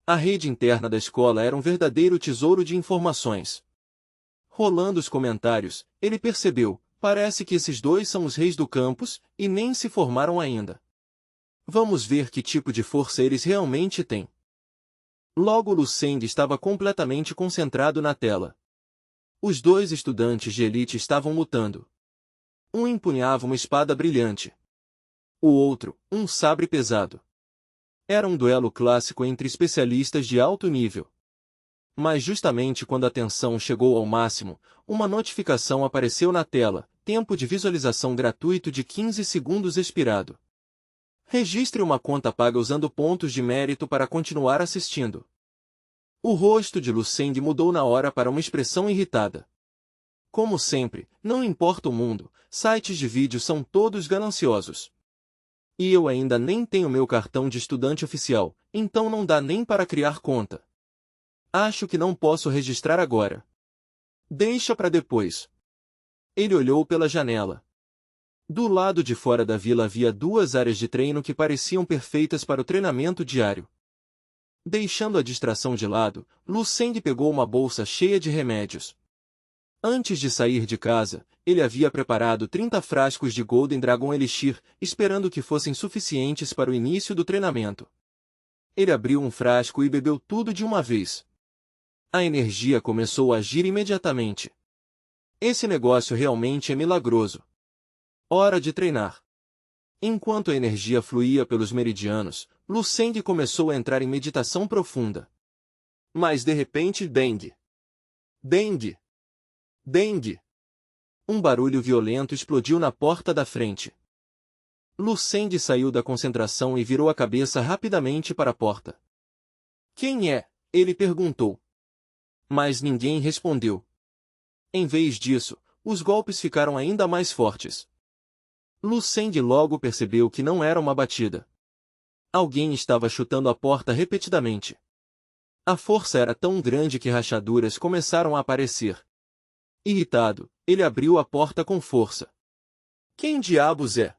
A rede interna da escola era um verdadeiro tesouro de informações. Rolando os comentários, ele percebeu, parece que esses dois são os reis do campus, e nem se formaram ainda. Vamos ver que tipo de força eles realmente têm. Logo Lu Seng estava completamente concentrado na tela. Os dois estudantes de elite estavam lutando. Um empunhava uma espada brilhante. O outro, um sabre pesado. Era um duelo clássico entre especialistas de alto nível. Mas justamente quando a tensão chegou ao máximo, uma notificação apareceu na tela, tempo de visualização gratuito de 15 segundos expirado. Registre uma conta paga usando pontos de mérito para continuar assistindo. O rosto de Lu Seng mudou na hora para uma expressão irritada. Como sempre, não importa o mundo, sites de vídeo são todos gananciosos. E eu ainda nem tenho meu cartão de estudante oficial, então não dá nem para criar conta. Acho que não posso registrar agora. Deixa para depois. Ele olhou pela janela. Do lado de fora da vila havia 2 áreas de treino que pareciam perfeitas para o treinamento diário. Deixando a distração de lado, Lu Seng pegou uma bolsa cheia de remédios. Antes de sair de casa, ele havia preparado 30 frascos de Golden Dragon Elixir, esperando que fossem suficientes para o início do treinamento. Ele abriu um frasco e bebeu tudo de uma vez. A energia começou a agir imediatamente. Esse negócio realmente é milagroso. Hora de treinar. Enquanto a energia fluía pelos meridianos, Lu Seng começou a entrar em meditação profunda. Mas de repente, dengue. Dengue. Dengue. Um barulho violento explodiu na porta da frente. Lu Seng saiu da concentração e virou a cabeça rapidamente para a porta. Quem é? Ele perguntou. Mas ninguém respondeu. Em vez disso, os golpes ficaram ainda mais fortes. Lu Seng logo percebeu que não era uma batida. Alguém estava chutando a porta repetidamente. A força era tão grande que rachaduras começaram a aparecer. Irritado, ele abriu a porta com força. Quem diabos é?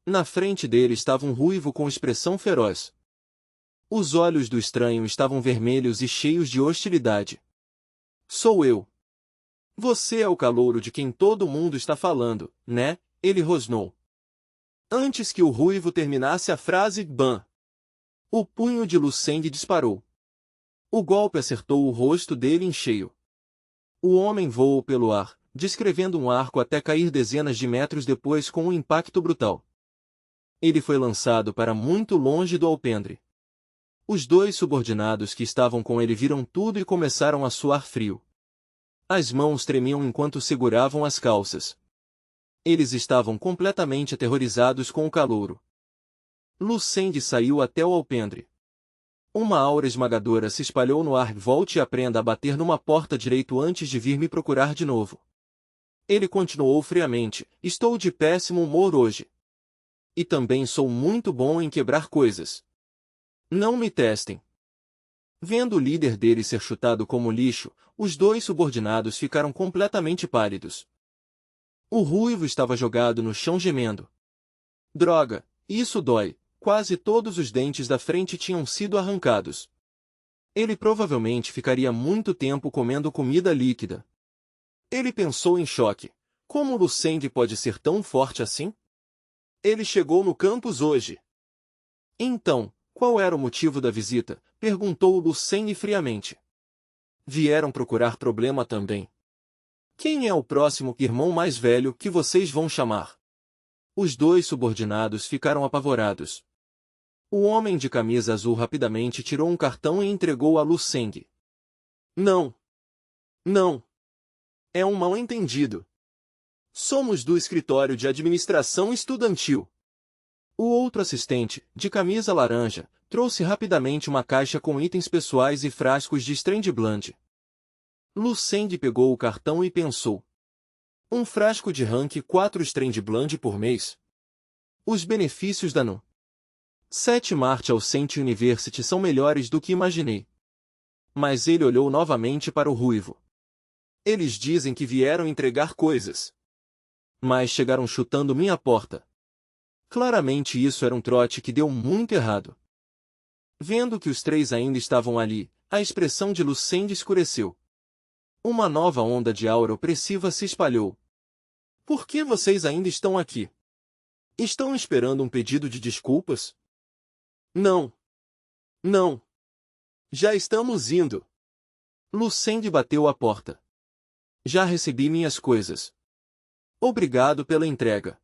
Na frente dele estava um ruivo com expressão feroz. Os olhos do estranho estavam vermelhos e cheios de hostilidade. Sou eu. Você é o calouro de quem todo mundo está falando, né? Ele rosnou. Antes que o ruivo terminasse a frase, bam! O punho de Lu Seng disparou. O golpe acertou o rosto dele em cheio. O homem voou pelo ar, descrevendo um arco até cair dezenas de metros depois com um impacto brutal. Ele foi lançado para muito longe do alpendre. Os dois subordinados que estavam com ele viram tudo e começaram a suar frio. As mãos tremiam enquanto seguravam as calças. Eles estavam completamente aterrorizados com o calouro. Lu Seng saiu até o alpendre. Uma aura esmagadora se espalhou no ar. Volte e aprenda a bater numa porta direito antes de vir me procurar de novo. Ele continuou friamente. Estou de péssimo humor hoje. E também sou muito bom em quebrar coisas. Não me testem. Vendo o líder dele ser chutado como lixo, os dois subordinados ficaram completamente pálidos. O ruivo estava jogado no chão gemendo. Droga, isso dói. Quase todos os dentes da frente tinham sido arrancados. Ele provavelmente ficaria muito tempo comendo comida líquida. Ele pensou em choque. Como Lu Seng pode ser tão forte assim? Ele chegou no campus hoje. Então, qual era o motivo da visita? Perguntou Lu Seng friamente. Vieram procurar problema também. Quem é o próximo irmão mais velho que vocês vão chamar? Os dois subordinados ficaram apavorados. O homem de camisa azul rapidamente tirou um cartão e entregou a Lu Seng. Não. Não. É um mal-entendido. Somos do escritório de administração estudantil. O outro assistente, de camisa laranja, trouxe rapidamente uma caixa com itens pessoais e frascos de Strandblund. Lu Seng pegou o cartão e pensou. Um frasco de rank 4 Strandblund por mês? Os benefícios da NU 7 Martial Saint University são melhores do que imaginei. Mas ele olhou novamente para o ruivo. Eles dizem que vieram entregar coisas. Mas chegaram chutando minha porta. Claramente isso era um trote que deu muito errado. Vendo que os três ainda estavam ali, a expressão de Lu Seng escureceu. Uma nova onda de aura opressiva se espalhou. Por que vocês ainda estão aqui? Estão esperando um pedido de desculpas? Não. Não. Já estamos indo. Lu Seng bateu a porta. Já recebi minhas coisas. Obrigado pela entrega.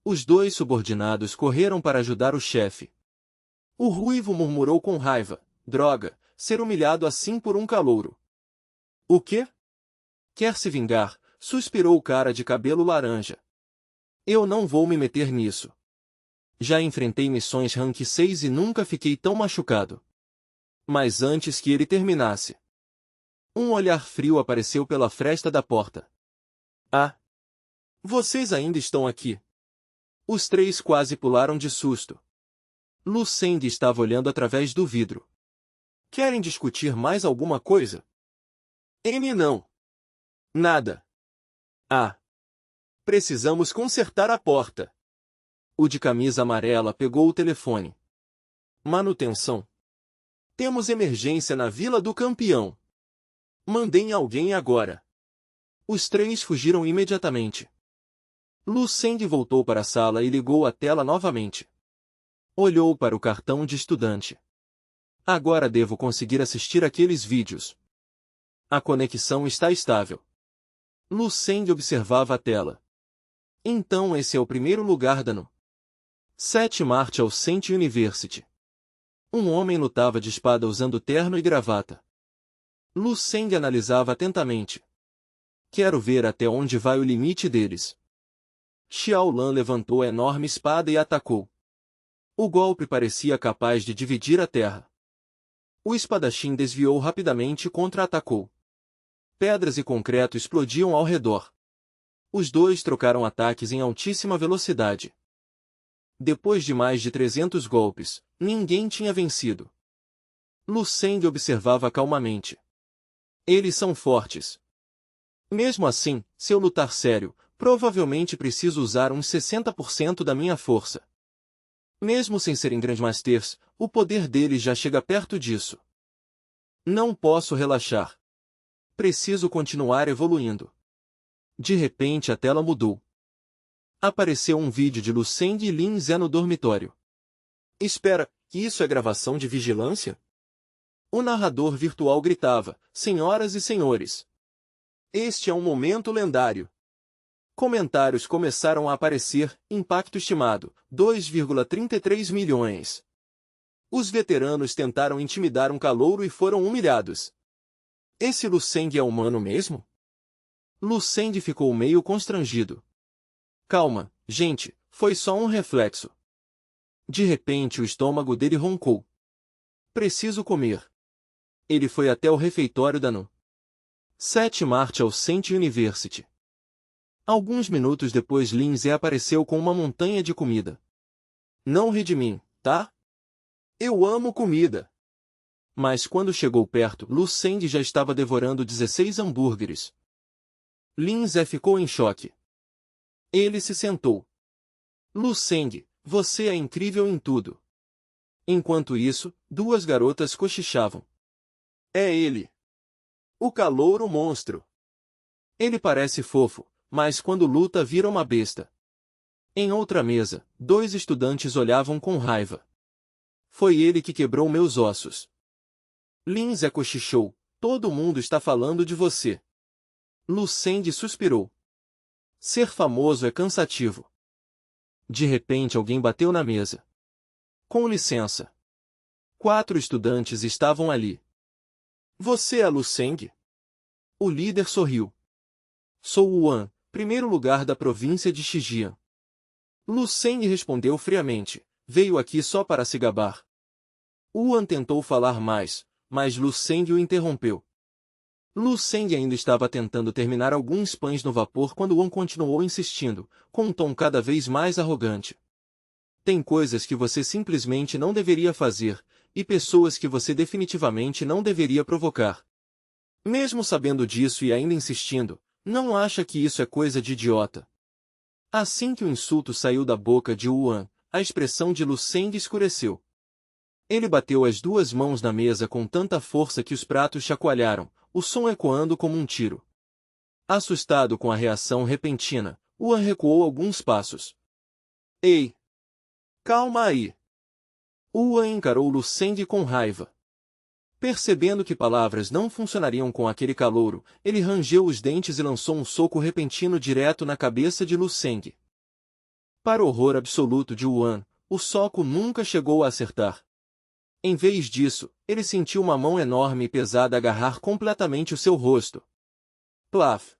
Os dois subordinados correram para ajudar o chefe. O ruivo murmurou com raiva. Droga, ser humilhado assim por um calouro. O quê? Quer se vingar? Suspirou o cara de cabelo laranja. Eu não vou me meter nisso. Já enfrentei missões rank 6 e nunca fiquei tão machucado. Mas antes que ele terminasse, um olhar frio apareceu pela fresta da porta. Ah! Vocês ainda estão aqui? Os três quase pularam de susto. Lu Seng estava olhando através do vidro. Querem discutir mais alguma coisa? Ele não. Nada. Ah! Precisamos consertar a porta. O de camisa amarela pegou o telefone. Manutenção. Temos emergência na Vila do Campeão. Mandem alguém agora. Os três fugiram imediatamente. Lu Seng voltou para a sala e ligou a tela novamente. Olhou para o cartão de estudante. Agora devo conseguir assistir aqueles vídeos. A conexão está estável. Lu Seng observava a tela. Então esse é o primeiro lugar da NU 7 Martial Saint University. Um homem lutava de espada usando terno e gravata. Lu Seng analisava atentamente. Quero ver até onde vai o limite deles. Xiao Lan levantou a enorme espada e atacou. O golpe parecia capaz de dividir a terra. O espadachim desviou rapidamente e contra-atacou. Pedras e concreto explodiam ao redor. Os dois trocaram ataques em altíssima velocidade. Depois de mais de 300 golpes, ninguém tinha vencido. Lu Seng observava calmamente. Eles são fortes. Mesmo assim, se eu lutar sério, provavelmente preciso usar uns 60% da minha força. Mesmo sem serem Grandmasters, o poder deles já chega perto disso. Não posso relaxar. Preciso continuar evoluindo. De repente a tela mudou. Apareceu um vídeo de Lu Seng e Lin Ze no dormitório. Espera, isso é gravação de vigilância? O narrador virtual gritava, senhoras e senhores. Este é um momento lendário. Comentários começaram a aparecer, impacto estimado, 2,33 milhões. Os veteranos tentaram intimidar um calouro e foram humilhados. Esse Lu Seng é humano mesmo? Lu Seng ficou meio constrangido. Calma, gente, foi só um reflexo. De repente o estômago dele roncou. Preciso comer. Ele foi até o refeitório da No. 7 Martial Cent University. Alguns minutos depois Lin Ze apareceu com uma montanha de comida. Não ri de mim, tá? Eu amo comida. Mas quando chegou perto, Lu Seng já estava devorando 16 hambúrgueres. Lin Ze ficou em choque. Ele se sentou. Lu Seng, você é incrível em tudo. Enquanto isso, duas garotas cochichavam. É ele. O calouro monstro. Ele parece fofo, mas quando luta vira uma besta. Em outra mesa, dois estudantes olhavam com raiva. Foi ele que quebrou meus ossos. Lin Ze cochichou, todo mundo está falando de você. Lu Seng suspirou. Ser famoso é cansativo. De repente alguém bateu na mesa. Com licença. 4 estudantes estavam ali. Você é Lu Seng? O líder sorriu. Sou Yuan, primeiro lugar da província de Shijian. Lu Seng respondeu friamente. Veio aqui só para se gabar. Yuan tentou falar mais, mas Lu Seng o interrompeu. Lu Seng ainda estava tentando terminar alguns pães no vapor quando Yuan continuou insistindo, com um tom cada vez mais arrogante. Tem coisas que você simplesmente não deveria fazer, e pessoas que você definitivamente não deveria provocar. Mesmo sabendo disso e ainda insistindo, não acha que isso é coisa de idiota? Assim que o insulto saiu da boca de Yuan, a expressão de Lu Seng escureceu. Ele bateu as duas mãos na mesa com tanta força que os pratos chacoalharam, o som ecoando como um tiro. Assustado com a reação repentina, Yuan recuou alguns passos. Ei! Calma aí! Yuan encarou Lu Seng com raiva. Percebendo que palavras não funcionariam com aquele calouro, ele rangeu os dentes e lançou um soco repentino direto na cabeça de Lu Seng. Para o horror absoluto de Yuan, o soco nunca chegou a acertar. Em vez disso, ele sentiu uma mão enorme e pesada agarrar completamente o seu rosto. Plaf!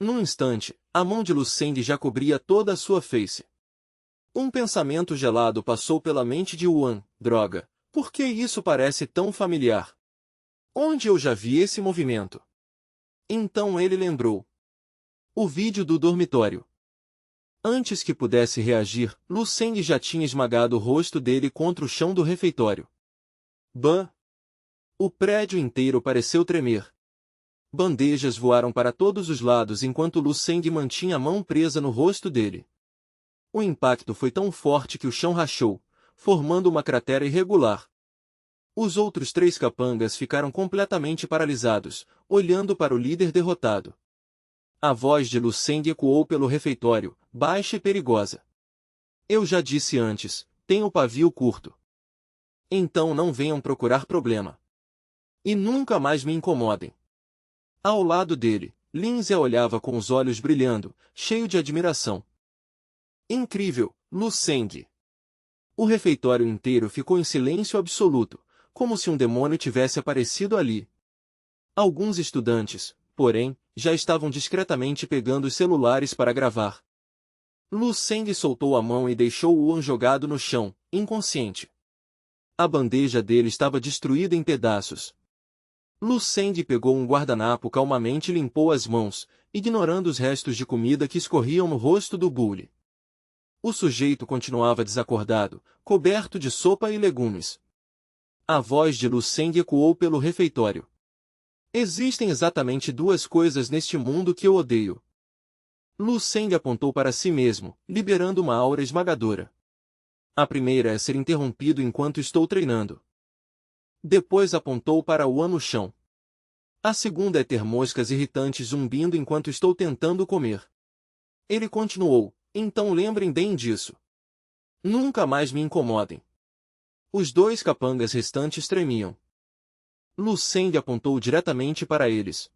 Num instante, a mão de Lu Seng já cobria toda a sua face. Um pensamento gelado passou pela mente de Yuan. Droga! Por que isso parece tão familiar? Onde eu já vi esse movimento? Então ele lembrou. O vídeo do dormitório. Antes que pudesse reagir, Lu Seng já tinha esmagado o rosto dele contra o chão do refeitório. Bam! O prédio inteiro pareceu tremer. Bandejas voaram para todos os lados enquanto Lu Seng mantinha a mão presa no rosto dele. O impacto foi tão forte que o chão rachou, formando uma cratera irregular. Os outros 3 capangas ficaram completamente paralisados, olhando para o líder derrotado. A voz de Lu Seng ecoou pelo refeitório, baixa e perigosa. Eu já disse antes, tenho pavio curto. Então não venham procurar problema. E nunca mais me incomodem. Ao lado dele, Lin Ze olhava com os olhos brilhando, cheio de admiração. Incrível, Lu Seng! O refeitório inteiro ficou em silêncio absoluto, como se um demônio tivesse aparecido ali. Alguns estudantes, porém, já estavam discretamente pegando os celulares para gravar. Lu Seng soltou a mão e deixou Yuan jogado no chão, inconsciente. A bandeja dele estava destruída em pedaços. Lu Seng pegou um guardanapo calmamente e limpou as mãos, ignorando os restos de comida que escorriam no rosto do bule. O sujeito continuava desacordado, coberto de sopa e legumes. A voz de Lu Seng ecoou pelo refeitório. Existem exatamente duas coisas neste mundo que eu odeio. Lu Seng apontou para si mesmo, liberando uma aura esmagadora. A primeira é ser interrompido enquanto estou treinando. Depois apontou para o no chão. A segunda é ter moscas irritantes zumbindo enquanto estou tentando comer. Ele continuou, então lembrem bem disso. Nunca mais me incomodem. Os dois capangas restantes tremiam. Lu Seng apontou diretamente para eles.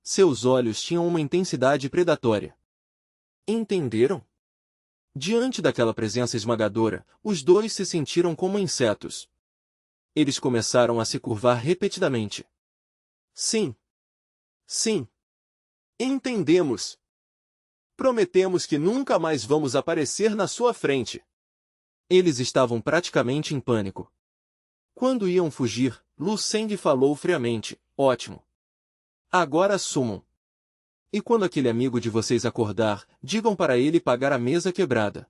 Seus olhos tinham uma intensidade predatória. Entenderam? Diante daquela presença esmagadora, os dois se sentiram como insetos. Eles começaram a se curvar repetidamente. Sim. Sim. Entendemos. Prometemos que nunca mais vamos aparecer na sua frente. Eles estavam praticamente em pânico. Quando iam fugir, Lu Seng falou friamente, ótimo. Agora assumam. E quando aquele amigo de vocês acordar, digam para ele pagar a mesa quebrada.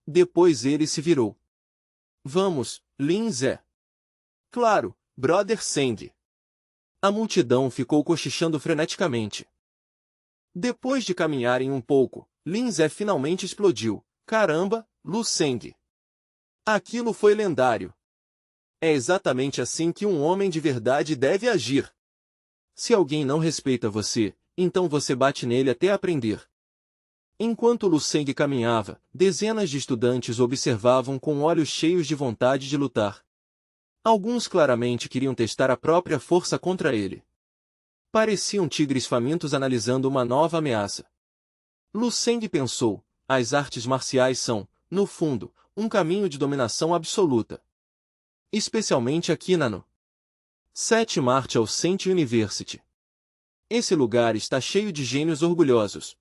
Depois ele se virou. Vamos, Lin Zé. Claro, Brother Seng. A multidão ficou cochichando freneticamente. Depois de caminharem um pouco, Lin Zé finalmente explodiu. Caramba, Lu Seng. Aquilo foi lendário. É exatamente assim que um homem de verdade deve agir. Se alguém não respeita você, então você bate nele até aprender. Enquanto Lu Seng caminhava, dezenas de estudantes o observavam com olhos cheios de vontade de lutar. Alguns claramente queriam testar a própria força contra ele. Pareciam tigres famintos analisando uma nova ameaça. Lu Seng pensou, as artes marciais são, no fundo, um caminho de dominação absoluta. Especialmente aqui na no 7 Martial Center University. Esse lugar está cheio de gênios orgulhosos.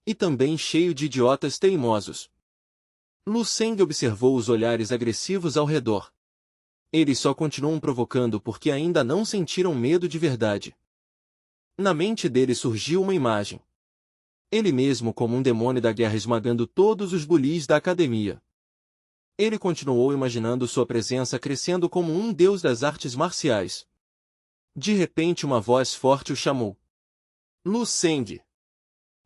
E também cheio de idiotas teimosos. Lu Seng observou os olhares agressivos ao redor. Eles só continuam provocando porque ainda não sentiram medo de verdade. Na mente dele surgiu uma imagem. Ele mesmo como um demônio da guerra esmagando todos os bullies da academia. Ele continuou imaginando sua presença crescendo como um deus das artes marciais. De repente uma voz forte o chamou. Lu Seng.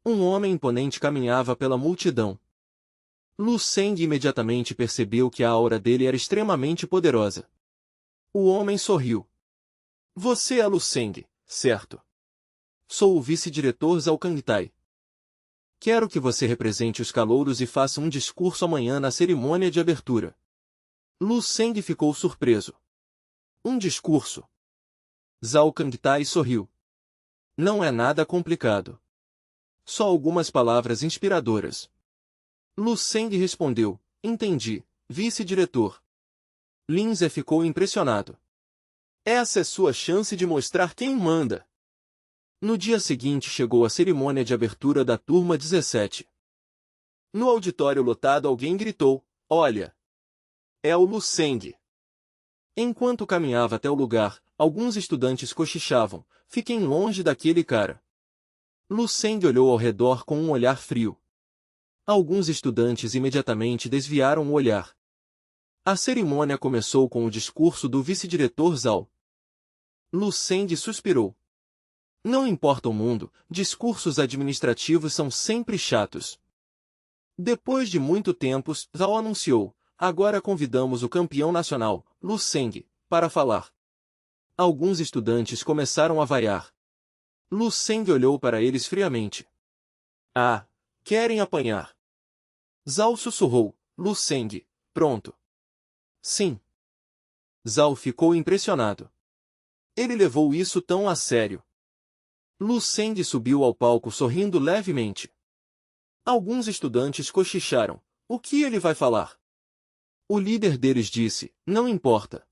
Um homem imponente caminhava pela multidão. Lu Seng imediatamente percebeu que a aura dele era extremamente poderosa. O homem sorriu. Você é Lu Seng, certo? Sou o vice-diretor Zhao Kangtai. Quero que você represente os calouros e faça um discurso amanhã na cerimônia de abertura. Lu Seng ficou surpreso. Um discurso? Zhao Kangtai sorriu. Não é nada complicado. Só algumas palavras inspiradoras. Lu Seng respondeu, entendi, vice-diretor. Lin Zé ficou impressionado. Essa é sua chance de mostrar quem manda. No dia seguinte chegou a cerimônia de abertura da turma 17. No auditório lotado alguém gritou, olha! É o Lu Seng. Enquanto caminhava até o lugar, alguns estudantes cochichavam, fiquem longe daquele cara. Lu Seng olhou ao redor com um olhar frio. Alguns estudantes imediatamente desviaram o olhar. A cerimônia começou com o discurso do vice-diretor Zhao. Lu Seng suspirou. Não importa o mundo, discursos administrativos são sempre chatos. Depois de muito tempo, Zhao anunciou, agora convidamos o campeão nacional, Lu Seng, para falar. Alguns estudantes começaram a vaiar. Lu Seng olhou para eles friamente. Ah, querem apanhar. Zhao sussurrou, Lu Seng, pronto. Sim. Zhao ficou impressionado. Ele levou isso tão a sério. Lu Seng subiu ao palco sorrindo levemente. Alguns estudantes cochicharam. O que ele vai falar? O líder deles disse, não importa.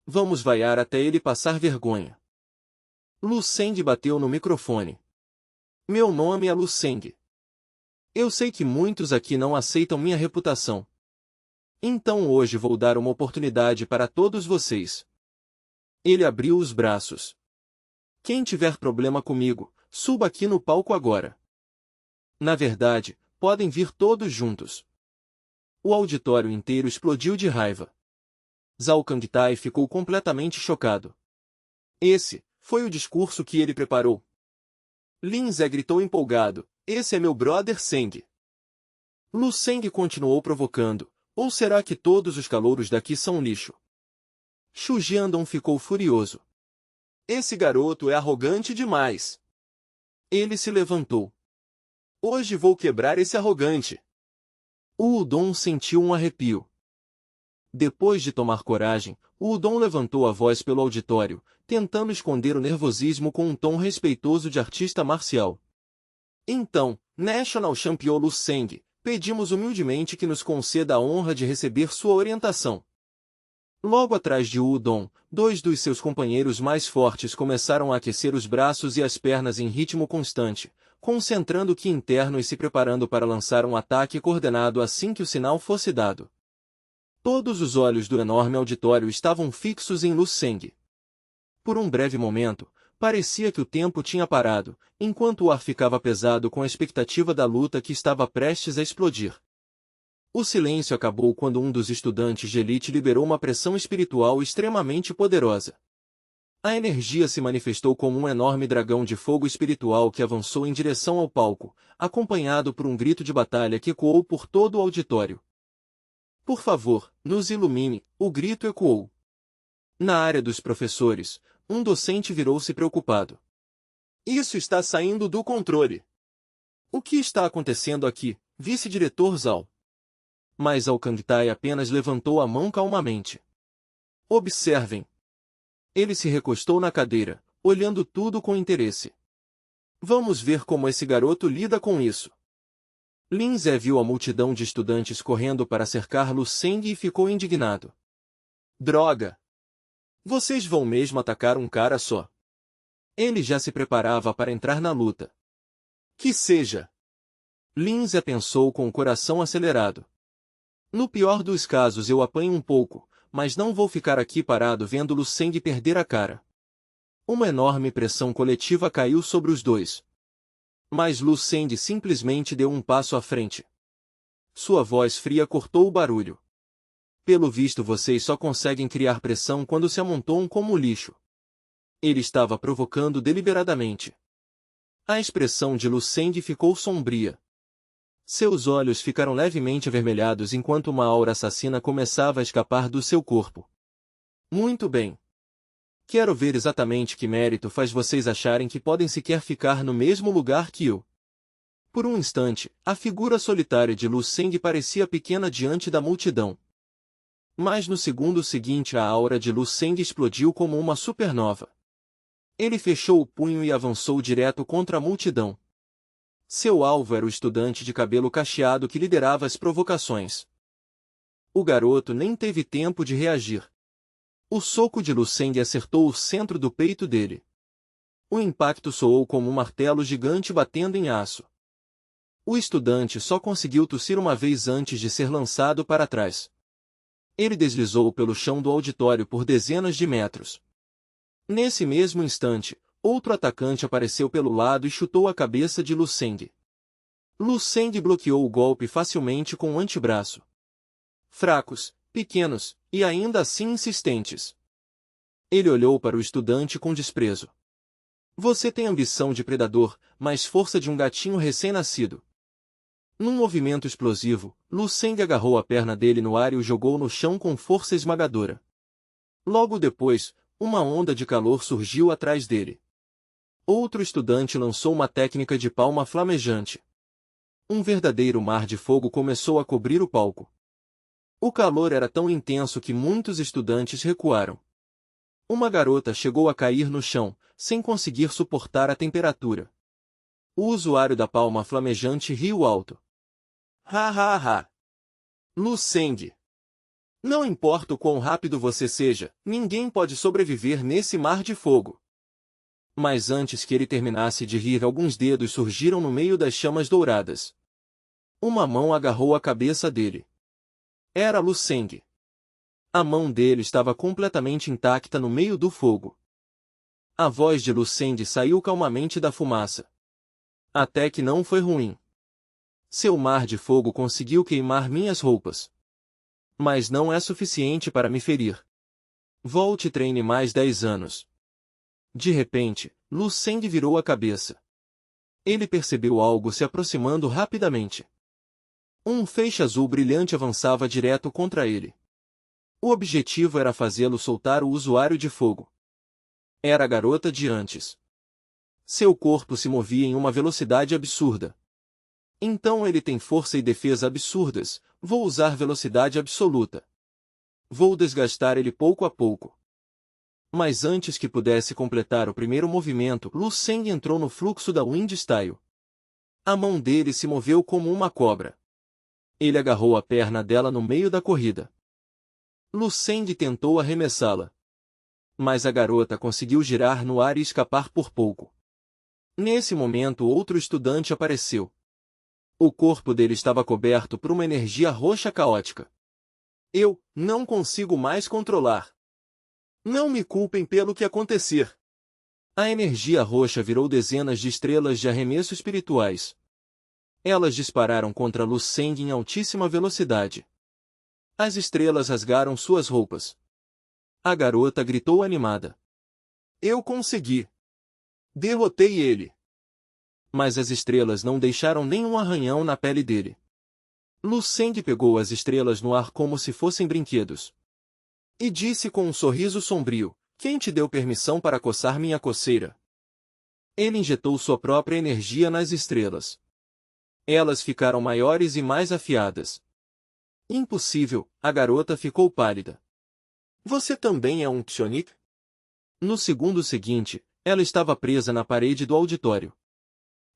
Vamos vaiar até ele passar vergonha. Lu Seng bateu no microfone. Meu nome é Lu Seng. Eu sei que muitos aqui não aceitam minha reputação. Então hoje vou dar uma oportunidade para todos vocês. Ele abriu os braços. Quem tiver problema comigo, suba aqui no palco agora. Na verdade, podem vir todos juntos. O auditório inteiro explodiu de raiva. Zhao Kangtai ficou completamente chocado. Esse foi o discurso que ele preparou. Lin Ze gritou empolgado, esse é meu brother Seng. Lu Seng continuou provocando, ou será que todos os calouros daqui são lixo? Xu Jiandong ficou furioso. Esse garoto é arrogante demais. Ele se levantou. Hoje vou quebrar esse arrogante. O Udon sentiu um arrepio. Depois de tomar coragem, o Udon levantou a voz pelo auditório, tentando esconder o nervosismo com um tom respeitoso de artista marcial. Então, National Champion Lu Seng, pedimos humildemente que nos conceda a honra de receber sua orientação. Logo atrás de Udon, dois dos seus companheiros mais fortes começaram a aquecer os braços e as pernas em ritmo constante, concentrando o ki interno e se preparando para lançar um ataque coordenado assim que o sinal fosse dado. Todos os olhos do enorme auditório estavam fixos em Lu Seng. Por um breve momento, parecia que o tempo tinha parado, enquanto o ar ficava pesado com a expectativa da luta que estava prestes a explodir. O silêncio acabou quando um dos estudantes de elite liberou uma pressão espiritual extremamente poderosa. A energia se manifestou como um enorme dragão de fogo espiritual que avançou em direção ao palco, acompanhado por um grito de batalha que ecoou por todo o auditório. Por favor, nos ilumine, o grito ecoou. Na área dos professores, um docente virou-se preocupado. Isso está saindo do controle. O que está acontecendo aqui, vice-diretor Zhao? Mas Zhao Kangtai apenas levantou a mão calmamente. Observem. Ele se recostou na cadeira, olhando tudo com interesse. Vamos ver como esse garoto lida com isso. Lin Ze viu a multidão de estudantes correndo para cercar Lu Seng e ficou indignado. Droga! Vocês vão mesmo atacar um cara só. Ele já se preparava para entrar na luta. Que seja! Lin Ze pensou com o coração acelerado. No pior dos casos eu apanho um pouco, mas não vou ficar aqui parado vendo Lu Seng perder a cara. Uma enorme pressão coletiva caiu sobre os dois. Mas Lu Seng simplesmente deu um passo à frente. Sua voz fria cortou o barulho. Pelo visto vocês só conseguem criar pressão quando se amontoam como lixo. Ele estava provocando deliberadamente. A expressão de Lu Seng ficou sombria. Seus olhos ficaram levemente avermelhados enquanto uma aura assassina começava a escapar do seu corpo. Muito bem. Quero ver exatamente que mérito faz vocês acharem que podem sequer ficar no mesmo lugar que eu. Por um instante, a figura solitária de Lu Seng parecia pequena diante da multidão. Mas no segundo seguinte a aura de Lu Seng explodiu como uma supernova. Ele fechou o punho e avançou direto contra a multidão. Seu alvo era o estudante de cabelo cacheado que liderava as provocações. O garoto nem teve tempo de reagir. O soco de Lu Seng acertou o centro do peito dele. O impacto soou como um martelo gigante batendo em aço. O estudante só conseguiu tossir uma vez antes de ser lançado para trás. Ele deslizou pelo chão do auditório por dezenas de metros. Nesse mesmo instante, outro atacante apareceu pelo lado e chutou a cabeça de Lu Seng. Lu Seng bloqueou o golpe facilmente com o antebraço. Fracos, pequenos, e ainda assim insistentes. Ele olhou para o estudante com desprezo. Você tem ambição de predador, mas força de um gatinho recém-nascido. Num movimento explosivo, Lu Seng agarrou a perna dele no ar e o jogou no chão com força esmagadora. Logo depois, uma onda de calor surgiu atrás dele. Outro estudante lançou uma técnica de palma flamejante. Um verdadeiro mar de fogo começou a cobrir o palco. O calor era tão intenso que muitos estudantes recuaram. Uma garota chegou a cair no chão, sem conseguir suportar a temperatura. O usuário da palma flamejante riu alto. Ha ha ha! Lu Seng! Não importa o quão rápido você seja, ninguém pode sobreviver nesse mar de fogo. Mas antes que ele terminasse de rir, alguns dedos surgiram no meio das chamas douradas. Uma mão agarrou a cabeça dele. Era Lu Seng. A mão dele estava completamente intacta no meio do fogo. A voz de Lu Seng saiu calmamente da fumaça. Até que não foi ruim. Seu mar de fogo conseguiu queimar minhas roupas. Mas não é suficiente para me ferir. Volte e treine mais 10 anos. De repente, Lu Seng virou a cabeça. Ele percebeu algo se aproximando rapidamente. Um feixe azul brilhante avançava direto contra ele. O objetivo era fazê-lo soltar o usuário de fogo. Era a garota de antes. Seu corpo se movia em uma velocidade absurda. Então ele tem força e defesa absurdas, vou usar velocidade absoluta. Vou desgastar ele pouco a pouco. Mas antes que pudesse completar o primeiro movimento, Lu Seng entrou no fluxo da Wind Style. A mão dele se moveu como uma cobra. Ele agarrou a perna dela no meio da corrida. Lu Seng tentou arremessá-la. Mas a garota conseguiu girar no ar e escapar por pouco. Nesse momento outro estudante apareceu. O corpo dele estava coberto por uma energia roxa caótica. Eu não consigo mais controlar. Não me culpem pelo que acontecer. A energia roxa virou dezenas de estrelas de arremesso espirituais. Elas dispararam contra Lu Seng em altíssima velocidade. As estrelas rasgaram suas roupas. A garota gritou animada. Eu consegui. Derrotei ele. Mas as estrelas não deixaram nenhum arranhão na pele dele. Lu Seng pegou as estrelas no ar como se fossem brinquedos. E disse com um sorriso sombrio, quem te deu permissão para coçar minha coceira? Ele injetou sua própria energia nas estrelas. Elas ficaram maiores e mais afiadas. Impossível, a garota ficou pálida. Você também é um Psionik? No segundo seguinte, ela estava presa na parede do auditório.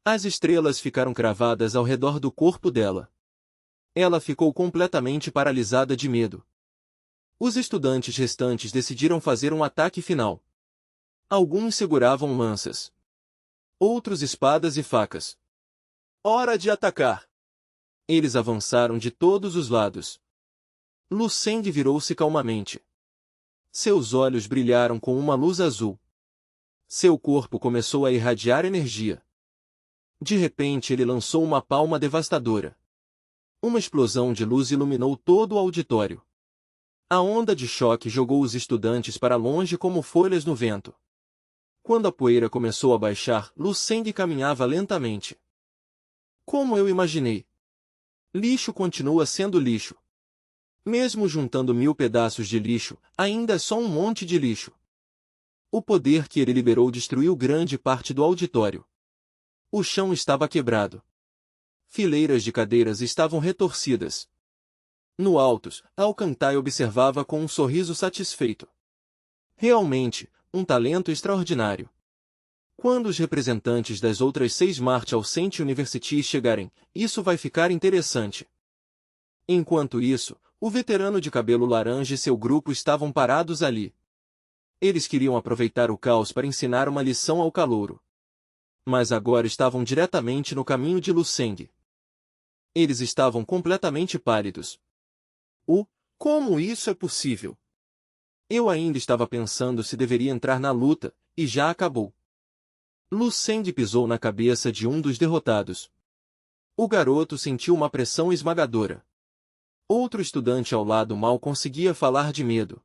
As estrelas ficaram cravadas ao redor do corpo dela. Ela ficou completamente paralisada de medo. Os estudantes restantes decidiram fazer um ataque final. Alguns seguravam lanças. Outros espadas e facas. Hora de atacar! Eles avançaram de todos os lados. Lu Seng virou-se calmamente. Seus olhos brilharam com uma luz azul. Seu corpo começou a irradiar energia. De repente ele lançou uma palma devastadora. Uma explosão de luz iluminou todo o auditório. A onda de choque jogou os estudantes para longe como folhas no vento. Quando a poeira começou a baixar, Lu Seng caminhava lentamente. Como eu imaginei. Lixo continua sendo lixo. Mesmo juntando 1000 pedaços de lixo, ainda é só um monte de lixo. O poder que ele liberou destruiu grande parte do auditório. O chão estava quebrado. Fileiras de cadeiras estavam retorcidas. No alto, Alcantai observava com um sorriso satisfeito. Realmente, um talento extraordinário. Quando os representantes das outras 6 Martial Saint Universities chegarem, isso vai ficar interessante. Enquanto isso, o veterano de cabelo laranja e seu grupo estavam parados ali. Eles queriam aproveitar o caos para ensinar uma lição ao calouro. Mas agora estavam diretamente no caminho de Lu Seng. Eles estavam completamente pálidos. Como isso é possível? Eu ainda estava pensando se deveria entrar na luta, e já acabou. Lu Seng pisou na cabeça de um dos derrotados. O garoto sentiu uma pressão esmagadora. Outro estudante ao lado mal conseguia falar de medo.